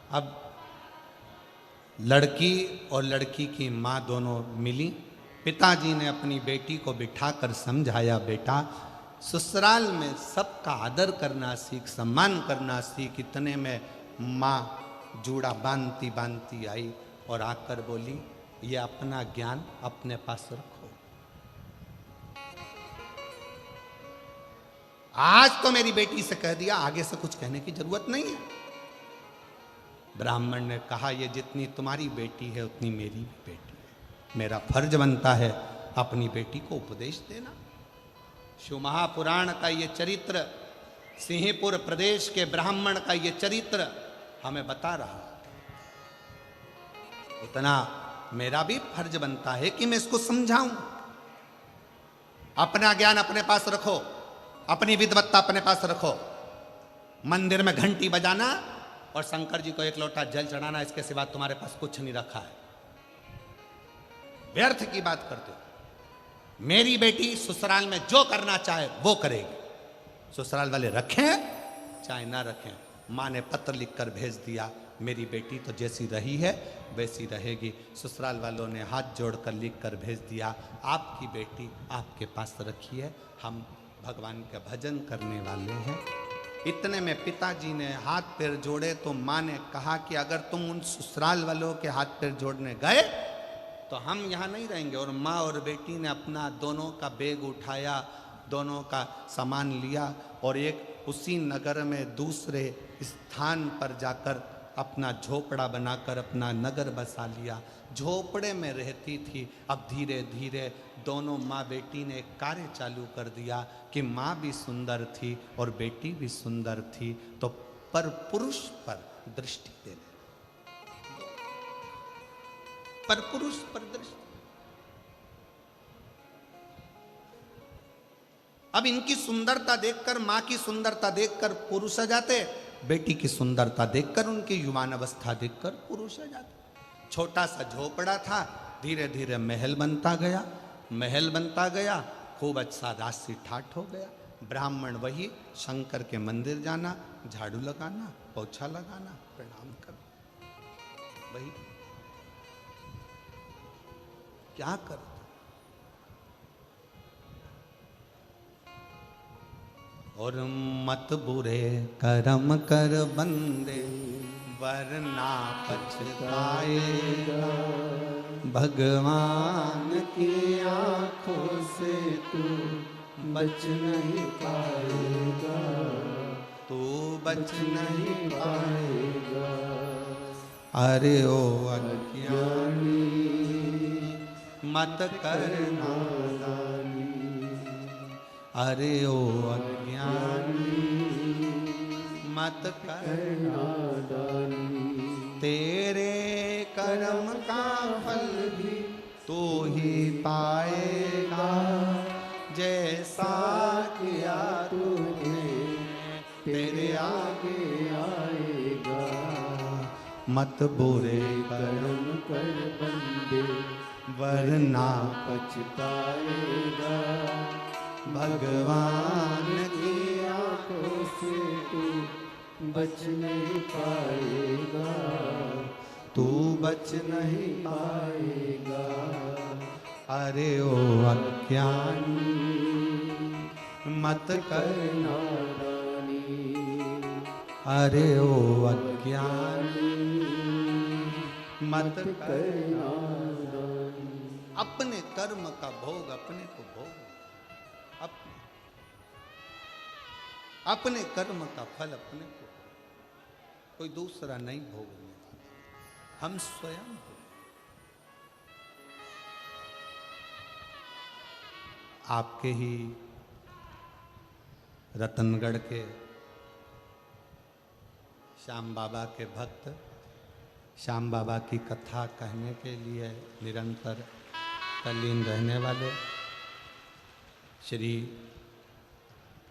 Speaker 1: अब लड़की और लड़की की माँ दोनों मिली। पिताजी ने अपनी बेटी को बिठाकर समझाया, बेटा ससुराल में सबका आदर करना सीख, सम्मान करना सीख। इतने में माँ जूड़ा बांधती बांधती आई और आकर बोली, ये अपना ज्ञान अपने पास रखो। आज तो मेरी बेटी से कह दिया, आगे से कुछ कहने की जरूरत नहीं है। ब्राह्मण ने कहा, ये जितनी तुम्हारी बेटी है उतनी मेरी भी बेटी है। मेरा फर्ज बनता है अपनी बेटी को उपदेश देना। शिव महापुराण का ये चरित्र, सिंहपुर प्रदेश के ब्राह्मण का ये चरित्र हमें बता रहा है। उतना मेरा भी फर्ज बनता है कि मैं इसको समझाऊं। अपना ज्ञान अपने पास रखो, अपनी विद्वत्ता अपने पास रखो। मंदिर में घंटी बजाना और शंकर जी को एक लोटा जल चढ़ाना, इसके सिवा तुम्हारे पास कुछ नहीं रखा है। व्यर्थ की बात करते हो। मेरी बेटी ससुराल में जो करना चाहे वो करेगी। ससुराल वाले रखें चाहे ना रखें। माँ ने पत्र लिखकर भेज दिया, मेरी बेटी तो जैसी रही है वैसी रहेगी। ससुराल वालों ने हाथ जोड़कर लिखकर भेज दिया, आपकी बेटी आपके पास रखी है, हम भगवान का भजन करने वाले हैं। इतने में पिताजी ने हाथ पैर जोड़े तो माँ ने कहा कि अगर तुम उन ससुराल वालों के हाथ पैर जोड़ने गए तो हम यहाँ नहीं रहेंगे। और माँ और बेटी ने अपना दोनों का बैग उठाया, दोनों का सामान लिया और एक उसी नगर में दूसरे स्थान पर जाकर अपना झोपड़ा बनाकर अपना नगर बसा लिया। झोपड़े में रहती थी। अब धीरे धीरे दोनों माँ बेटी ने एक कार्य चालू कर दिया कि माँ भी सुंदर थी और बेटी भी सुंदर थी, तो पर पुरुष पर दृष्टि देने, पर पुरुष पर दृष्टि। अब इनकी सुंदरता देखकर, माँ की सुंदरता देखकर पुरुष आ जाते, बेटी की सुंदरता देखकर, उनकी युवान अवस्था देखकर पुरुष आ जाते। छोटा सा झोपड़ा था, धीरे धीरे महल बनता गया, महल बनता गया, खूब अच्छा राशि ठाठ हो गया। ब्राह्मण वही शंकर के मंदिर जाना, झाड़ू लगाना, पोछा लगाना, प्रणाम करना, वही क्या करता। और मत बुरे कर्म कर बंदे वरना पछताएगा, भगवान की आंखों से तू बच नहीं पाएगा, तू बच नहीं पाएगा। अरे ओ अज्ञानी मत करना दानी, अरे ओ अज्ञानी मत कर
Speaker 2: नादानी।
Speaker 1: तेरे कर्म का फल भी तू ही पाएगा, जैसा किया तूने तेरे
Speaker 2: आगे आएगा।
Speaker 1: मत बुरे कर
Speaker 2: कर्म कर बंदे
Speaker 1: वरना
Speaker 2: पछताएगा।
Speaker 1: भगवान की
Speaker 2: आंखों से तू बच नहीं पाएगा।
Speaker 1: तू बच नहीं
Speaker 2: पाएगा।
Speaker 1: अरे ओ अज्ञानी मत कर
Speaker 2: नादानी।
Speaker 1: अरे ओ अज्ञानी मत कर
Speaker 2: नादानी।
Speaker 1: अपने कर्म का भोग अपने को भोग, अपने कर्म का फल अपने को, कोई दूसरा नहीं भोगने वाला, हम स्वयं भोग। आपके ही रतनगढ़ के श्याम बाबा के भक्त श्याम बाबा की कथा कहने के लिए निरंतर तल्लीन रहने वाले श्री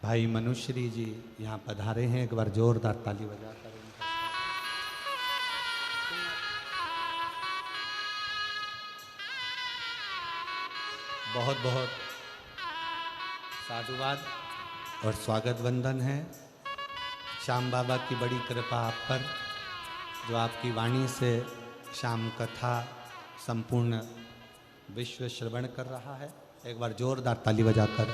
Speaker 1: भाई मनुश्री जी यहाँ पधारे हैं। एक बार जोरदार ताली बजाकर उनका बहुत बहुत साधुवाद और स्वागत वंदन है। श्याम बाबा की बड़ी कृपा आप पर, जो आपकी वाणी से श्याम कथा संपूर्ण विश्व श्रवण कर रहा है। एक बार जोरदार ताली बजाकर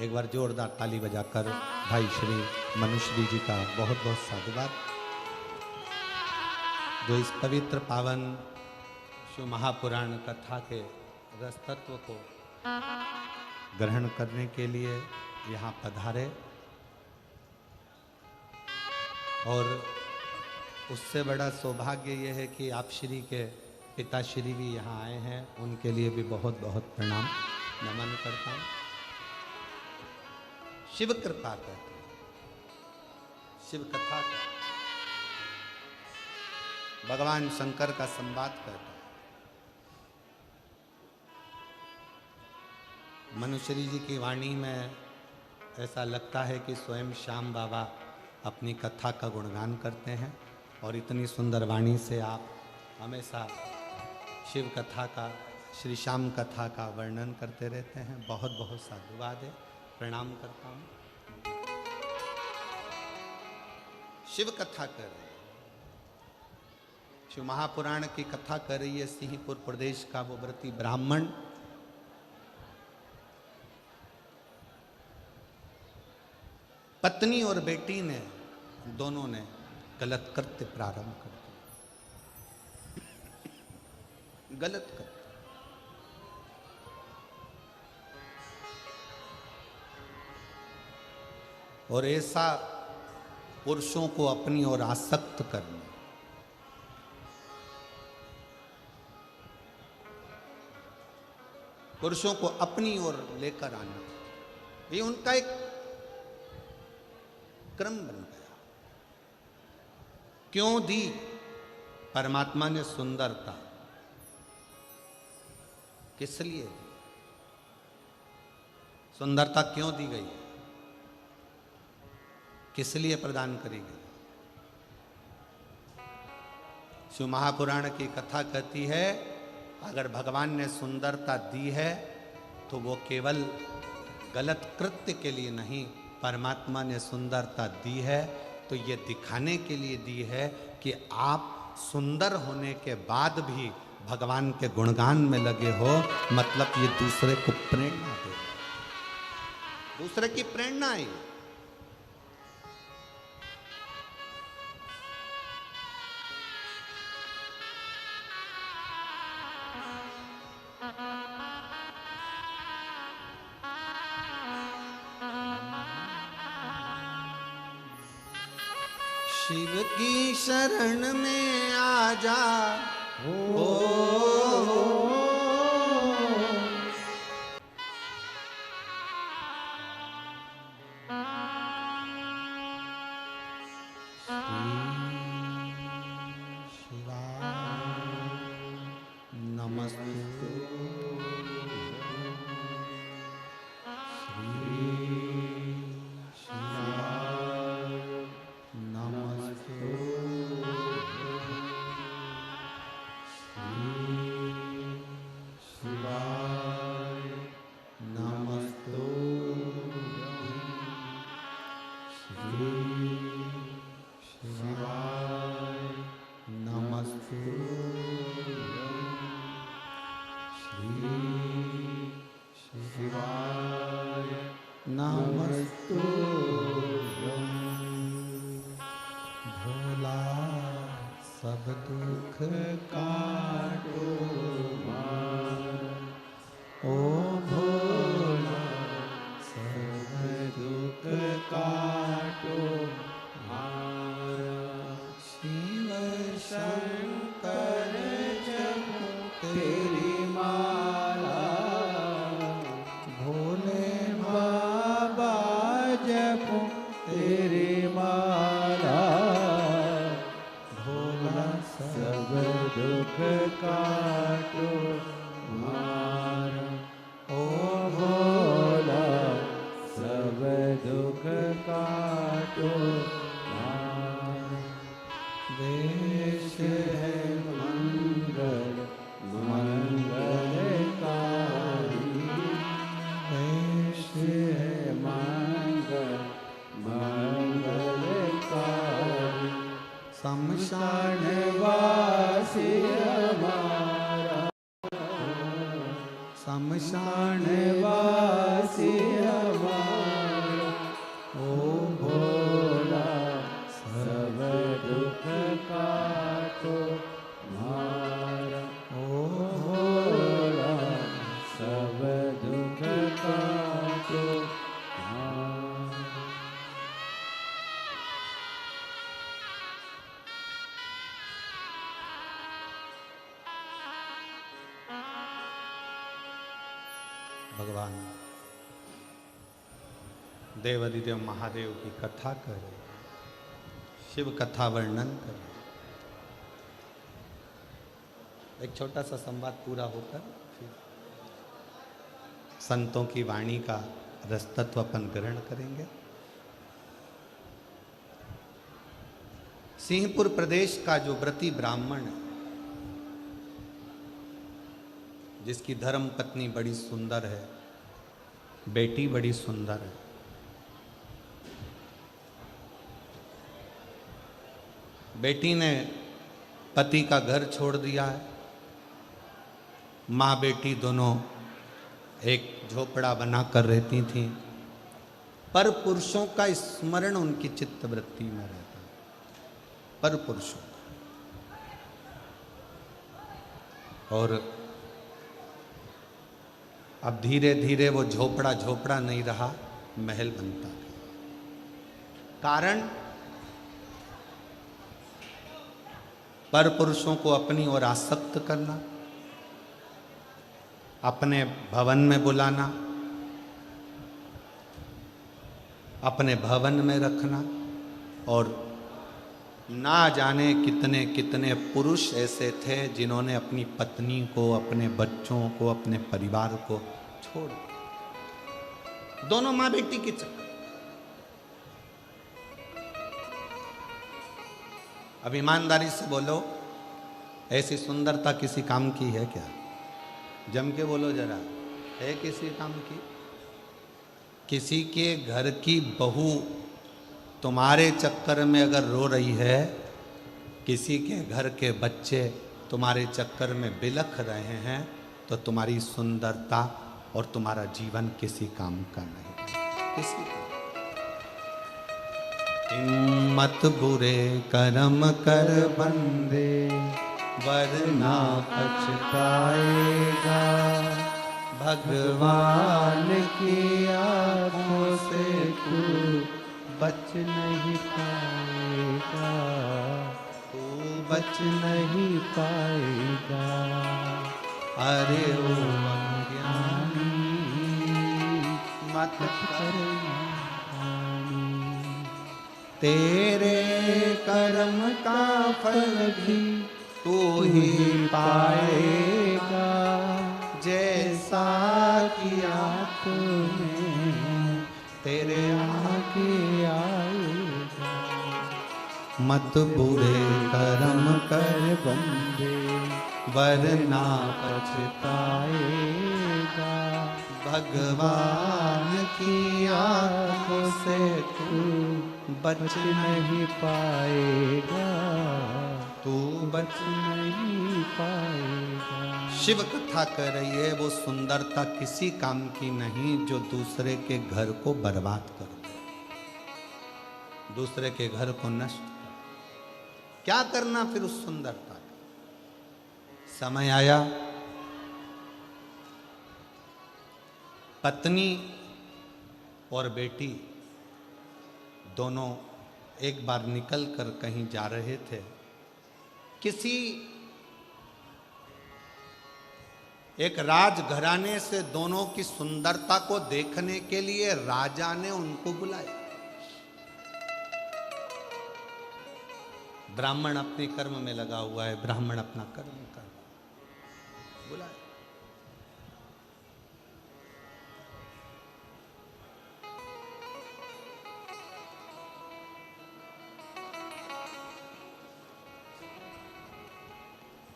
Speaker 1: एक बार जोरदार ताली बजाकर भाई श्री मनुश्री जी का बहुत बहुत साधुवाद, जो इस पवित्र पावन शिव महापुराण कथा के रस तत्व को ग्रहण करने के लिए यहाँ पधारे। और उससे बड़ा सौभाग्य ये है कि आप श्री के पिताश्री भी यहाँ आए हैं, उनके लिए भी बहुत बहुत प्रणाम नमन करता हूँ। शिव कृपा कहते हैं, शिव कथा का, भगवान शंकर का संवाद कहते हैं। मनुश्री जी की वाणी में ऐसा लगता है कि स्वयं श्याम बाबा अपनी कथा का गुणगान करते हैं, और इतनी सुंदर वाणी से आप हमेशा शिव कथा का, श्री श्याम कथा का वर्णन करते रहते हैं। बहुत बहुत साधुवाद है, प्रणाम करता हूँ। शिव कथा कर रहे हैं, शिव महापुराण की कथा कर रही है सिंहपुर प्रदेश का वो व्रती ब्राह्मण। पत्नी और बेटी ने दोनों ने गलत कृत्य प्रारंभ कर दिया, गलत कृत्य। और ऐसा पुरुषों को अपनी ओर आसक्त करना, पुरुषों को अपनी ओर लेकर आना, ये उनका एक क्रम बन गया। क्यों दी परमात्मा ने सुंदरता, किस लिए? सुंदरता क्यों दी गई? किस लिए प्रदान करी गई? शिव महापुराण की कथा कहती है, अगर भगवान ने सुंदरता दी है तो वो केवल गलत कृत्य के लिए नहीं, परमात्मा ने सुंदरता दी है तो ये दिखाने के लिए दी है कि आप सुंदर होने के बाद भी भगवान के गुणगान में लगे हो, मतलब ये दूसरे को प्रेरणा दे, दूसरे की प्रेरणा है। शिव की शरण में आ जा भगवान देवाधिदेव महादेव की कथा करे, शिव कथा वर्णन करे। एक छोटा सा संवाद पूरा होकर फिर संतों की वाणी का रसतत्व अपन ग्रहण करेंगे। सिंहपुर प्रदेश का जो व्रती ब्राह्मण है, जिसकी धर्म पत्नी बड़ी सुंदर है, बेटी बड़ी सुंदर है, बेटी ने पति का घर छोड़ दिया है, माँ बेटी दोनों एक झोपड़ा बनाकर रहती थीं, पर पुरुषों का स्मरण उनकी चित्तवृत्ति में रहता है, पर पुरुषों का। और अब धीरे धीरे वो झोपड़ा झोपड़ा नहीं रहा, महल बनता गया। कारण पर पुरुषों को अपनी ओर आसक्त करना, अपने भवन में बुलाना, अपने भवन में रखना, और ना जाने कितने कितने पुरुष ऐसे थे जिन्होंने अपनी पत्नी को, अपने बच्चों को, अपने परिवार को छोड़ दिया। दोनों मां बेटी के चक्कर। अब ईमानदारी से बोलो, ऐसी सुंदरता किसी काम की है क्या? जम के बोलो जरा, है किसी काम की? किसी के घर की बहू तुम्हारे चक्कर में अगर रो रही है, किसी के घर के बच्चे तुम्हारे चक्कर में बिलख रहे हैं, तो तुम्हारी सुंदरता और तुम्हारा जीवन किसी काम का नहीं, किसी का। हिम्मत बुरे कर्म कर बंदे, वरना पछताएगा, भगवान की आंखों से तू बच नहीं पाएगा, तू बच नहीं पाएगा। अरे ओ अज्ञानी मत करना, तेरे कर्म का फल भी तू ही पाएगा, जैसा किया तूने तेरे आगे आएगा। मत बुरे कर्म कर बंदे, वरना पछताएगा, भगवान की आंखों से तू बच नहीं पाएगा, तू बच नहीं पाएगा। शिव कथा कर रही है, वो सुंदरता किसी काम की नहीं जो दूसरे के घर को बर्बाद कर दे, दूसरे के घर को नष्ट कर। क्या करना फिर उस सुंदरता का? समय आया, पत्नी और बेटी दोनों एक बार निकल कर कहीं जा रहे थे। किसी एक राजघराने से दोनों की सुंदरता को देखने के लिए राजा ने उनको बुलाया। ब्राह्मण अपने कर्म में लगा हुआ है, ब्राह्मण अपना कर्म कर बुलाया।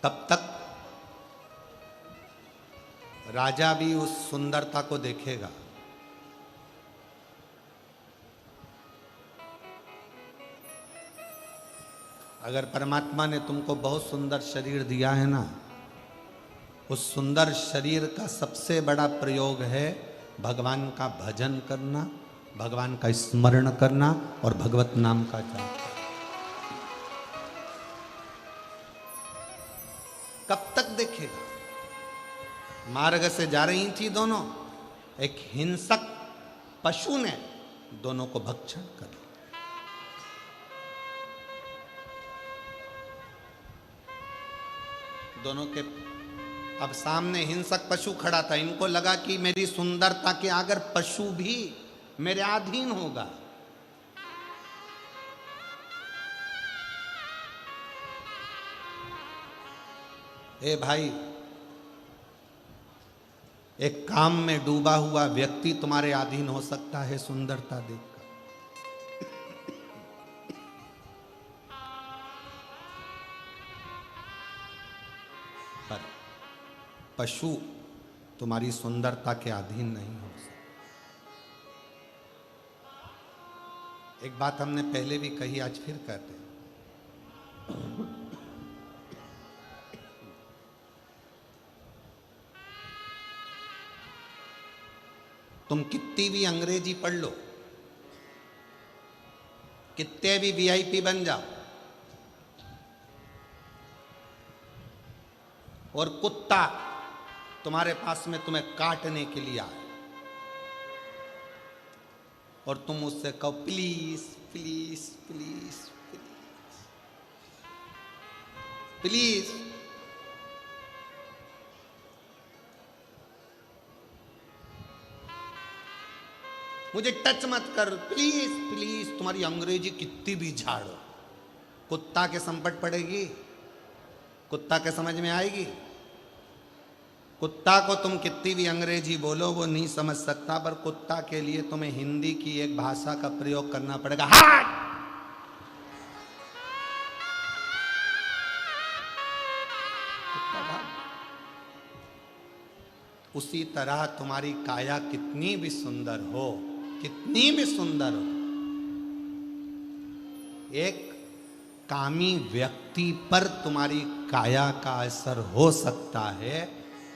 Speaker 1: तब तक राजा भी उस सुंदरता को देखेगा। अगर परमात्मा ने तुमको बहुत सुंदर शरीर दिया है ना, उस सुंदर शरीर का सबसे बड़ा प्रयोग है भगवान का भजन करना, भगवान का स्मरण करना और भगवत नाम का जाप। कब तक देखेगा? मार्ग से जा रही थी दोनों, एक हिंसक पशु ने दोनों को भक्षण कर लिया। दोनों के अब सामने हिंसक पशु खड़ा था। इनको लगा कि मेरी सुंदरता के अगर पशु भी मेरे अधीन होगा। ए भाई, एक काम में डूबा हुआ व्यक्ति तुम्हारे अधीन हो सकता है सुंदरता देखकर। पर पशु तुम्हारी सुंदरता के अधीन नहीं हो सकता। एक बात हमने पहले भी कही, आज फिर कहते हैं। तुम कितनी भी अंग्रेजी पढ़ लो, कितने भी वीआईपी बन जाओ, और कुत्ता तुम्हारे पास में तुम्हें काटने के लिए आए और तुम उससे कहो please please please please please, मुझे टच मत कर, प्लीज प्लीज, तुम्हारी अंग्रेजी कितनी भी झाड़ो, कुत्ता के संपट पड़ेगी? कुत्ता के समझ में आएगी? कुत्ता को तुम कितनी भी अंग्रेजी बोलो वो नहीं समझ सकता, पर कुत्ता के लिए तुम्हें हिंदी की एक भाषा का प्रयोग करना पड़ेगा। हाट! कुत्ता भाग। उसी तरह तुम्हारी काया कितनी भी सुंदर हो, कितनी भी सुंदर हो, एक कामी व्यक्ति पर तुम्हारी काया का असर हो सकता है,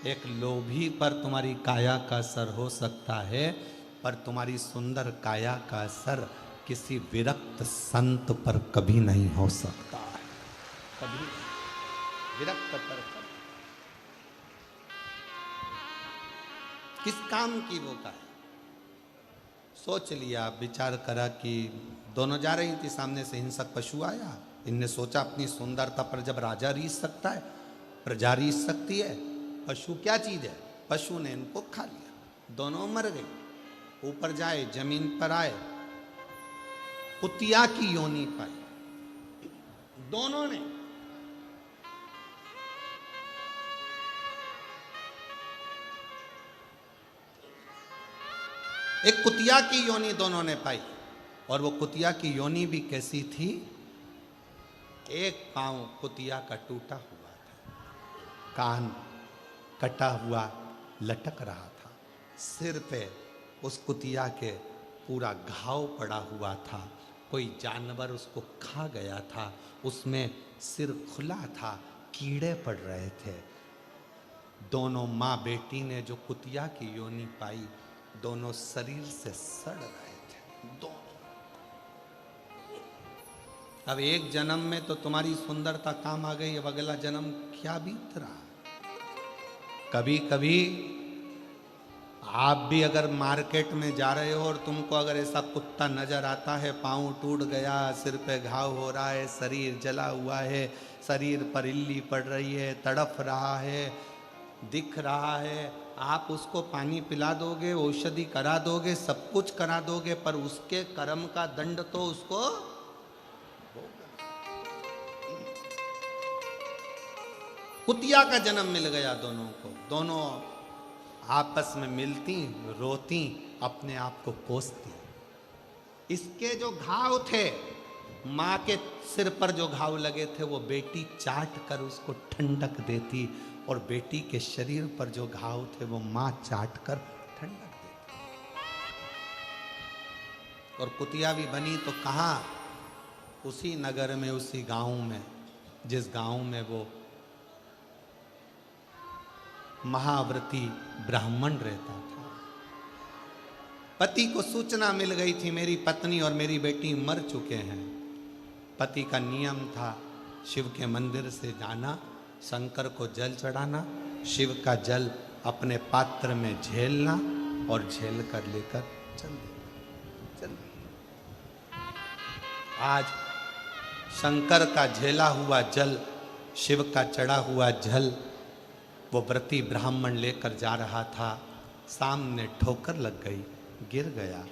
Speaker 1: एक लोभी पर तुम्हारी काया का असर हो सकता है, पर तुम्हारी सुंदर काया का असर किसी विरक्त संत पर कभी नहीं हो सकता है। कभी विरक्त पर कभी। किस काम की वो का है? सोच लिया, विचार करा कि दोनों जा रही थी, सामने से हिंसक पशु आया। इनने सोचा अपनी सुंदरता पर जब राजा रीझ सकता है, प्रजा रीझ सकती है, पशु क्या चीज है? पशु ने इनको खा लिया, दोनों मर गए। ऊपर जाए, जमीन पर आए, कुतिया की योनि पाई दोनों ने। एक कुतिया की योनि दोनों ने पाई, और वो कुतिया की योनि भी कैसी थी? एक पांव कुतिया का टूटा हुआ था, कान कटा हुआ लटक रहा था, सिर पे उस कुतिया के पूरा घाव पड़ा हुआ था, कोई जानवर उसको खा गया था, उसमें सिर खुला था, कीड़े पड़ रहे थे। दोनों माँ बेटी ने जो कुतिया की योनि पाई, दोनों शरीर से सड़ रहे थे, दोनों। अब एक जन्म में तो तुम्हारी सुंदरता काम आ गई, अब अगला जन्म क्या बीत रहा? कभी कभी आप भी अगर मार्केट में जा रहे हो और तुमको अगर ऐसा कुत्ता नजर आता है, पाँव टूट गया, सिर पे घाव हो रहा है, शरीर जला हुआ है, शरीर पर इल्ली पड़ रही है, तड़फ रहा है, दिख रहा है, आप उसको पानी पिला दोगे, औषधि करा दोगे, सब कुछ करा दोगे, पर उसके कर्म का दंड तो उसको कुतिया का जन्म मिल गया दोनों को। दोनों आपस में मिलती, रोती, अपने आप को कोसती। इसके जो घाव थे, माँ के सिर पर जो घाव लगे थे, वो बेटी चाट कर उसको ठंडक देती, और बेटी के शरीर पर जो घाव थे वो माँ चाट कर ठंडक देती। और कुतिया भी बनी तो कहाँ? उसी नगर में, उसी गांव में, जिस गांव में वो महाव्रती ब्राह्मण रहता था। पति को सूचना मिल गई थी, मेरी पत्नी और मेरी बेटी मर चुके हैं। पति का नियम था शिव के मंदिर से जाना, शंकर को जल चढ़ाना, शिव का जल अपने पात्र में झेलना और झेल कर लेकर चल देना। आज शंकर का झेला हुआ जल, शिव का चढ़ा हुआ जल वो व्रती ब्राह्मण लेकर जा रहा था। सामने ठोकर लग गई, गिर गया,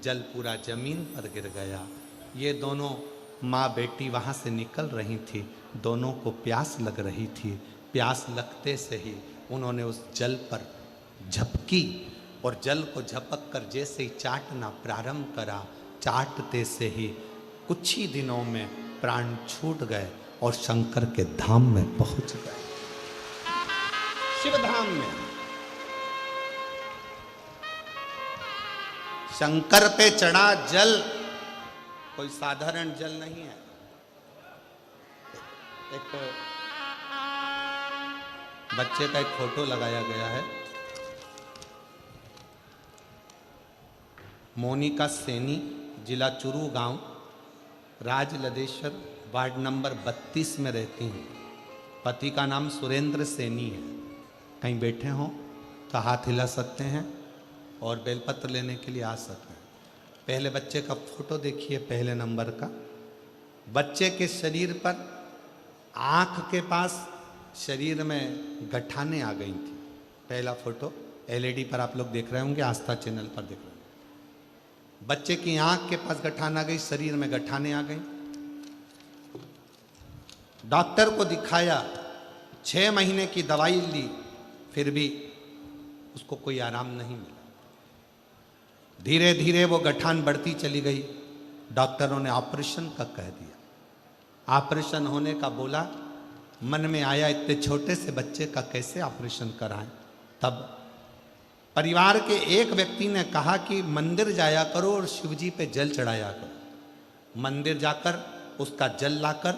Speaker 1: जल पूरा जमीन पर गिर गया। ये दोनों माँ बेटी वहाँ से निकल रही थी, दोनों को प्यास लग रही थी। प्यास लगते से ही उन्होंने उस जल पर झपकी, और जल को झपक कर जैसे ही चाटना प्रारंभ करा, चाटते से ही कुछ ही दिनों में प्राण छूट गए और शंकर के धाम में पहुंच गए, शिव धाम में। शंकर पे चढ़ा जल कोई साधारण जल नहीं है। एक बच्चे का एक फोटो लगाया गया है, मोनिका सैनी, जिला चुरू गांव, राज लदेश्वर, वार्ड नंबर 32 में रहती हैं। पति का नाम सुरेंद्र सैनी है। कहीं बैठे हों तो हाथ हिला सकते हैं और बेलपत्र लेने के लिए आ सकते हैं। पहले बच्चे का फोटो देखिए, पहले नंबर का। बच्चे के शरीर पर, आँख के पास, शरीर में गठाने आ गई थी। पहला फोटो एलईडी पर आप लोग देख रहे होंगे, आस्था चैनल पर देख रहे होंगे। बच्चे की आँख के पास गठान आ गई, शरीर में गठाने आ गई। डॉक्टर को दिखाया, 6 महीने की दवाई ली, फिर भी उसको कोई आराम नहीं मिला। धीरे धीरे वो गठान बढ़ती चली गई। डॉक्टरों ने ऑपरेशन का कह दिया। ऑपरेशन होने का बोला, मन में आया इतने छोटे से बच्चे का कैसे ऑपरेशन कराएं। तब परिवार के एक व्यक्ति ने कहा कि मंदिर जाया करो और शिवजी पे जल चढ़ाया करो। मंदिर जाकर उसका जल लाकर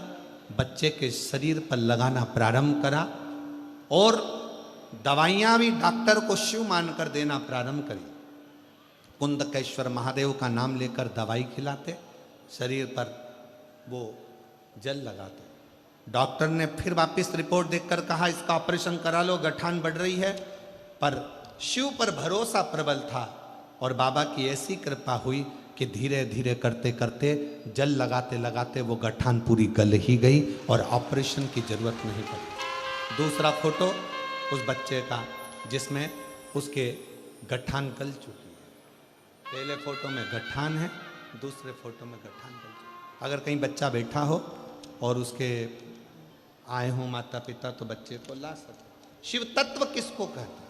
Speaker 1: बच्चे के शरीर पर लगाना प्रारंभ करा और दवाइयाँ भी डॉक्टर को शिव मानकर देना प्रारंभ करी। कुंदकेश्वर महादेव का नाम लेकर दवाई खिलाते, शरीर पर वो जल लगाते। डॉक्टर ने फिर वापस रिपोर्ट देखकर कहा इसका ऑपरेशन करा लो, गठान बढ़ रही है। पर शिव पर भरोसा प्रबल था और बाबा की ऐसी कृपा हुई कि धीरे धीरे करते करते जल लगाते लगाते वो गठान पूरी गल ही गई और ऑपरेशन की जरूरत नहीं पड़ी। दूसरा फोटो उस बच्चे का जिसमें उसके गठान गल चुकी है। पहले फोटो में गठान है, दूसरे फोटो में गठान गल चुकी है। अगर कहीं बच्चा बैठा हो और उसके आए हों माता पिता तो बच्चे को ला सकते। शिव तत्व किसको कहते हैं?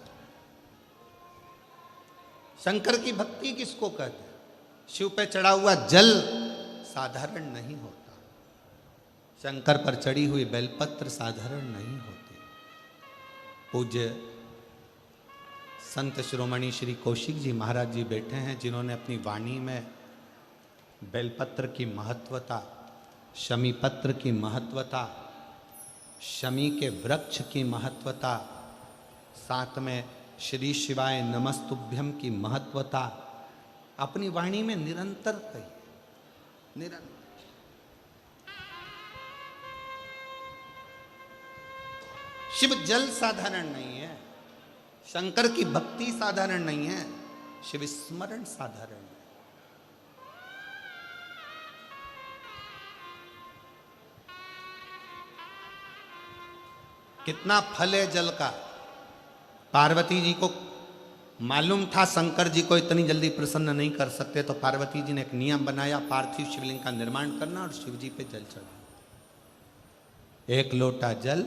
Speaker 1: शंकर की भक्ति किसको कहते हैं? शिव पे चढ़ा हुआ जल साधारण नहीं होता, शंकर पर चढ़ी हुई बेलपत्र साधारण नहीं होती। पूज्य संत शिरोमणि श्री कौशिक जी महाराज जी बैठे हैं, जिन्होंने अपनी वाणी में बेलपत्र की महत्वता, शमी पत्र की महत्वता, शमी के वृक्ष की महत्वता, साथ में श्री शिवाय नमस्तुभ्यम की महत्वता अपनी वाणी में निरंतर कही। निरंतर शिव जल साधारण नहीं है, शंकर की भक्ति साधारण नहीं है, शिव स्मरण साधारण है। कितना फल है जल का। पार्वती जी को मालूम था शंकर जी को इतनी जल्दी प्रसन्न नहीं कर सकते, तो पार्वती जी ने एक नियम बनाया, पार्थिव शिवलिंग का निर्माण करना और शिव जी पे जल चढ़ाना। 1 लोटा जल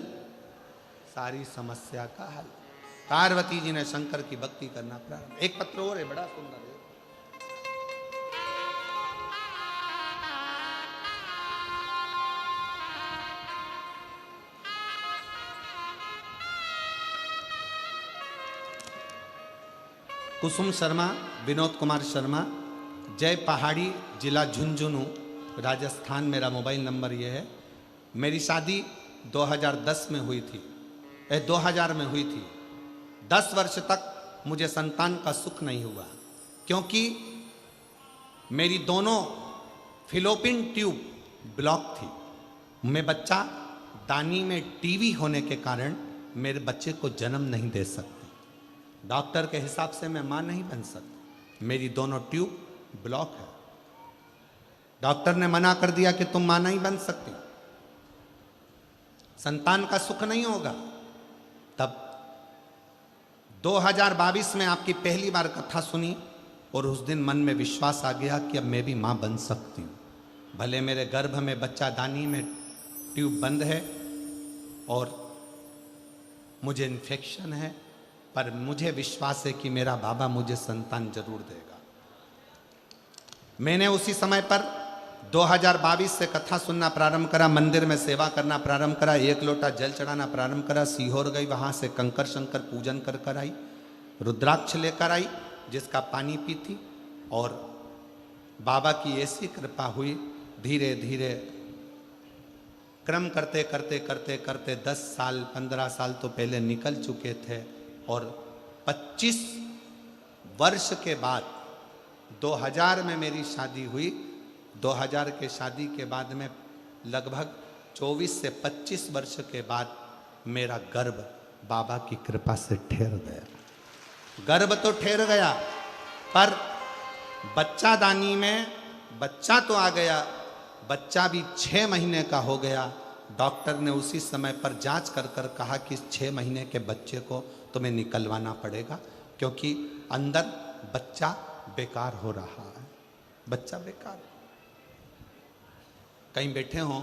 Speaker 1: सारी समस्या का हल। पार्वती जी ने शंकर की भक्ति करना प्रारंभ। एक पत्र और है, बड़ा सुंदर है। कुसुम शर्मा, विनोद कुमार शर्मा, जय पहाड़ी, जिला झुंझुनू, राजस्थान। मेरा मोबाइल नंबर ये है। मेरी शादी 2010 में हुई थी, 2000 में हुई थी। 10 वर्ष तक मुझे संतान का सुख नहीं हुआ, क्योंकि मेरी दोनों फिलोपिन ट्यूब ब्लॉक थी। मैं बच्चा दानी में टीवी होने के कारण मेरे बच्चे को जन्म नहीं दे सकती। डॉक्टर के हिसाब से मैं मां नहीं बन सकती, मेरी दोनों ट्यूब ब्लॉक है। डॉक्टर ने मना कर दिया कि तुम मां नहीं बन सकती, संतान का सुख नहीं होगा। तब 2022 में आपकी पहली बार कथा सुनी और उस दिन मन में विश्वास आ गया कि अब मैं भी मां बन सकती हूं। भले मेरे गर्भ में बच्चा दानी में ट्यूब बंद है और मुझे इन्फेक्शन है, पर मुझे विश्वास है कि मेरा बाबा मुझे संतान जरूर देगा। मैंने उसी समय पर 2022 से कथा सुनना प्रारंभ करा, मंदिर में सेवा करना प्रारंभ करा, 1 लोटा जल चढ़ाना प्रारंभ करा। सीहोर गई, वहां से कंकर शंकर पूजन कर कर आई, रुद्राक्ष लेकर आई जिसका पानी पी थी। और बाबा की ऐसी कृपा हुई, धीरे धीरे क्रम करते करते करते करते 10 साल 15 साल तो पहले निकल चुके थे। और 25 वर्ष के बाद 2000 में मेरी शादी हुई। 2000 के शादी के बाद में लगभग 24 से 25 वर्ष के बाद मेरा गर्भ बाबा की कृपा से ठहर गया। गर्भ तो ठहर गया, पर बच्चा दानी में बच्चा तो आ गया, बच्चा भी 6 महीने का हो गया। डॉक्टर ने उसी समय पर जांच कर कर कहा कि 6 महीने के बच्चे को तुम्हें निकलवाना पड़ेगा, क्योंकि अंदर बच्चा बेकार हो रहा है। बच्चा बेकार। कहीं बैठे हों